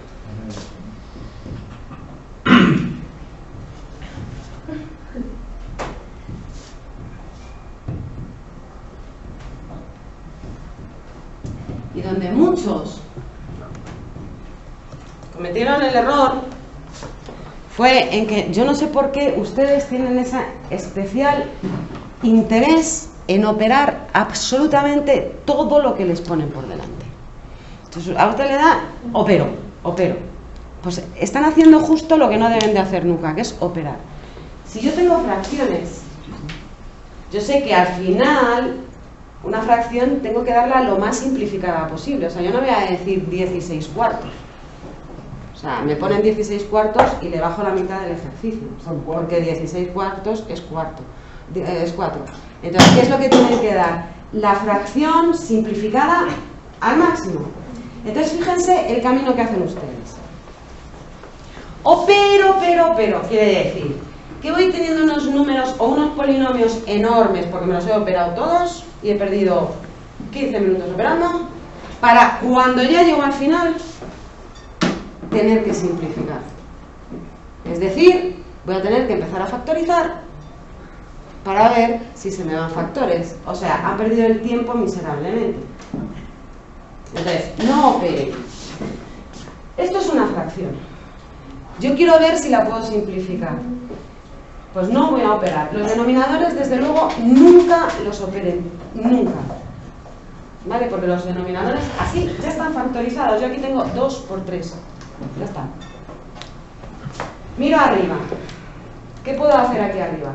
Y donde muchos cometieron el error fue en que yo no sé por qué ustedes tienen ese especial interés en operar absolutamente todo lo que les ponen por delante. Entonces a usted le da opero. pues están haciendo justo lo que no deben de hacer nunca, que es operar. Si yo tengo fracciones, yo sé que al final una fracción tengo que darla lo más simplificada posible. O sea, yo no voy a decir 16 cuartos. O sea, me ponen 16 cuartos y le bajo la mitad del ejercicio. Porque 16 cuartos es 4. Entonces, ¿qué es lo que tienen que dar? La fracción simplificada al máximo. Entonces, fíjense el camino que hacen ustedes. Pero, quiere decir que voy teniendo unos números o unos polinomios enormes, porque me los he operado todos y he perdido 15 minutos operando, para cuando ya llego al final, tener que simplificar. Es decir, voy a tener que empezar a factorizar para ver si se me van factores. O sea, han perdido el tiempo miserablemente. Entonces, no operen. Esto es una fracción. Yo quiero ver si la puedo simplificar. Pues no voy a operar. Los denominadores, desde luego, nunca los operen. Nunca. ¿Vale? Porque los denominadores así ya están factorizados. Yo aquí tengo 2 por 3. Ya está. Miro arriba. ¿Qué puedo hacer aquí arriba?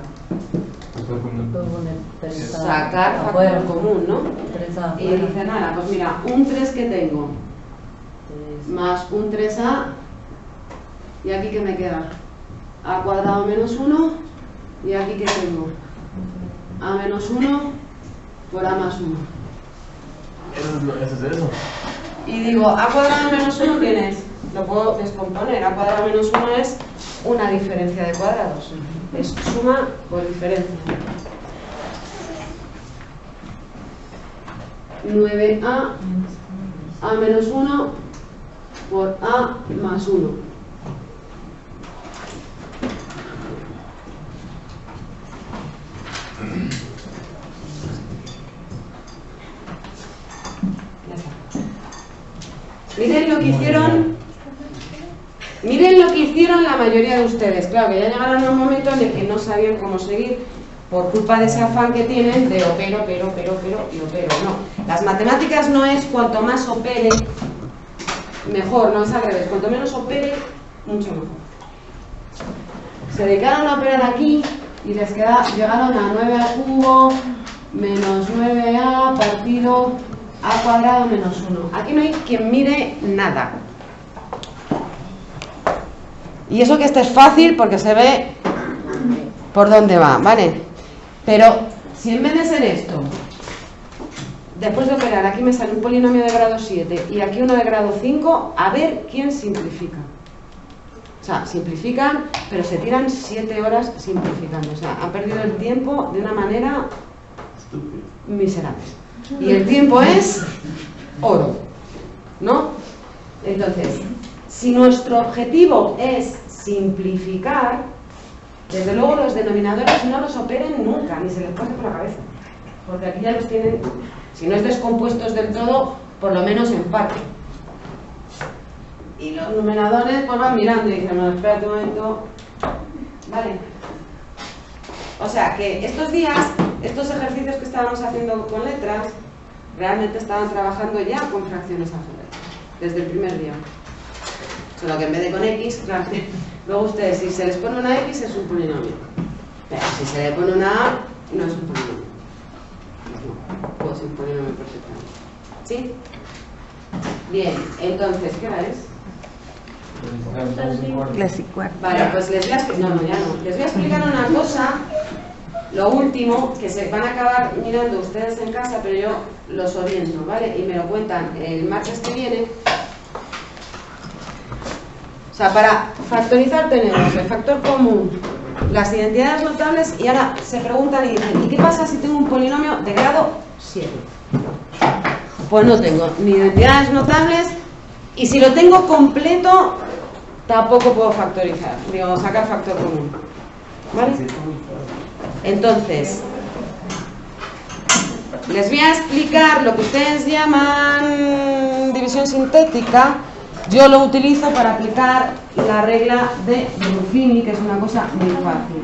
Sacar factor común, ¿no? Y dice nada, pues mira, un 3 que tengo más un 3a, y aquí que me queda a cuadrado menos 1, y aquí que tengo a menos 1 por a más 1. Eso es eso. Y digo, a cuadrado menos 1 ¿quién es? Lo puedo descomponer. A cuadrado menos 1 es una diferencia de cuadrados. Es suma por diferencia. 9a a menos 1 por a más 1. Ya está. Miren lo que hicieron. Miren lo que hicieron la mayoría de ustedes. Claro que ya llegaron a un momento en el que no sabían cómo seguir por culpa de ese afán que tienen de opero y opero. No, las matemáticas no es cuanto más opere, mejor, no es al revés. Cuanto menos opere, mucho mejor. Se dedicaron a operar aquí y les llegaron a 9 al cubo menos 9a partido a cuadrado menos 1. Aquí no hay quien mire nada. Y eso que este es fácil porque se ve por dónde va, ¿vale? Pero si en vez de ser esto, después de operar, aquí me sale un polinomio de grado 7 y aquí uno de grado 5, a ver quién simplifica. O sea, simplifican, pero se tiran 7 horas simplificando. O sea, han perdido el tiempo de una manera miserable. Y el tiempo es oro, ¿no? Entonces, si nuestro objetivo es simplificar, desde luego los denominadores no los operen nunca, ni se les pase por la cabeza. Porque aquí ya los tienen, si no es descompuestos del todo, por lo menos en parte. Y los numeradores pues van mirando y dicen, no, espérate un momento. Vale. O sea que estos días, estos ejercicios que estábamos haciendo con letras, realmente estaban trabajando ya con fracciones algebraicas, desde el primer día. Solo que en vez de con X, luego ustedes, si se les pone una X es un polinomio. Pero si se le pone una A, no es un polinomio. No, puede ser un polinomio perfectamente. ¿Sí? Bien, entonces, ¿qué hora es? Las y cuarto. Vale, pues les voy a explicar, les voy a explicar una cosa, lo último, que se van a acabar mirando ustedes en casa, pero yo los oriento, ¿vale? Y me lo cuentan el martes que viene. O sea, para factorizar tenemos el factor común, las identidades notables, y ahora se preguntan y dicen, ¿y qué pasa si tengo un polinomio de grado 7? Pues no tengo ni identidades notables, y si lo tengo completo, tampoco puedo factorizar, digo, sacar factor común. ¿Vale? Entonces, les voy a explicar lo que ustedes llaman división sintética. Yo lo utilizo para aplicar la regla de Ruffini, que es una cosa muy fácil.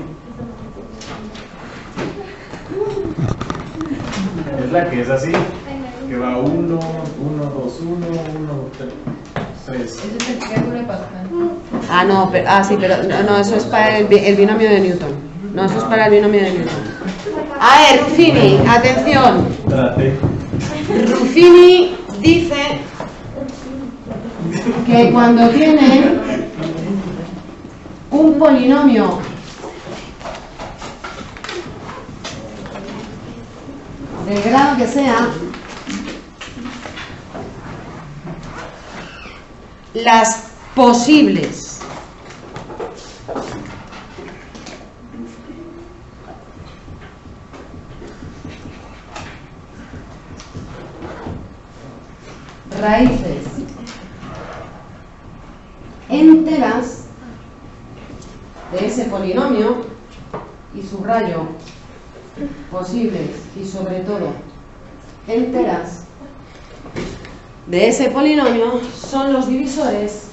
Es la que es así, que va 1, 1, 2, 1, 1, 3. 3. Ese es el triángulo de Pascal. Ah, no, sí, pero no, eso es para el binomio de Newton. No, eso es para el binomio de Newton. A ver, Ruffini, atención. Ruffini dice que cuando tiene un polinomio del grado que sea, las posibles raíces enteras de ese polinomio, y subrayo posibles y sobre todo enteras de ese polinomio, son los divisores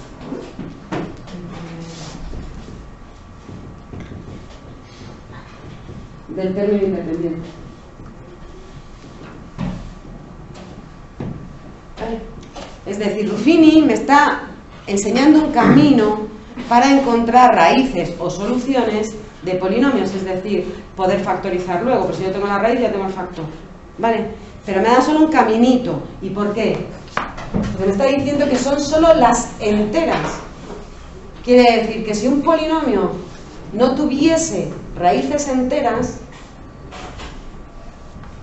del término independiente. ¿Vale? Es decir, Ruffini me está enseñando un camino para encontrar raíces o soluciones de polinomios, es decir, poder factorizar luego, pero si yo tengo la raíz ya tengo el factor, ¿vale? Pero me da solo un caminito. ¿Y por qué? Porque me está diciendo que son solo las enteras. Quiere decir que si un polinomio no tuviese raíces enteras,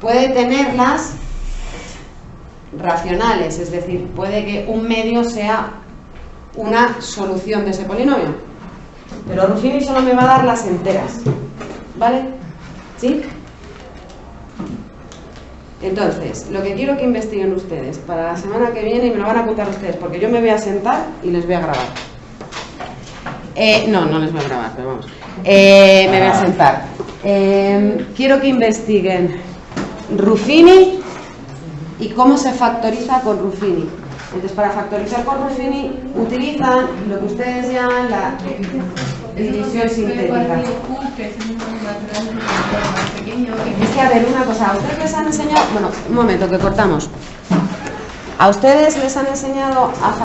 puede tenerlas racionales, es decir, puede que un medio sea una solución de ese polinomio. Pero Ruffini solo me va a dar las enteras, ¿vale? ¿Sí? Entonces, lo que quiero que investiguen ustedes para la semana que viene, y me lo van a contar ustedes, porque yo me voy a sentar y les voy a grabar. No les voy a grabar, pero vamos. Me voy a sentar. Quiero que investiguen Ruffini y cómo se factoriza con Ruffini. Entonces, para factorizar con Ruffini utilizan lo que ustedes llaman la división sintética. Es que, a ver, una cosa, ¿a ustedes les han enseñado? Bueno, un momento, que cortamos. ¿A ustedes les han enseñado a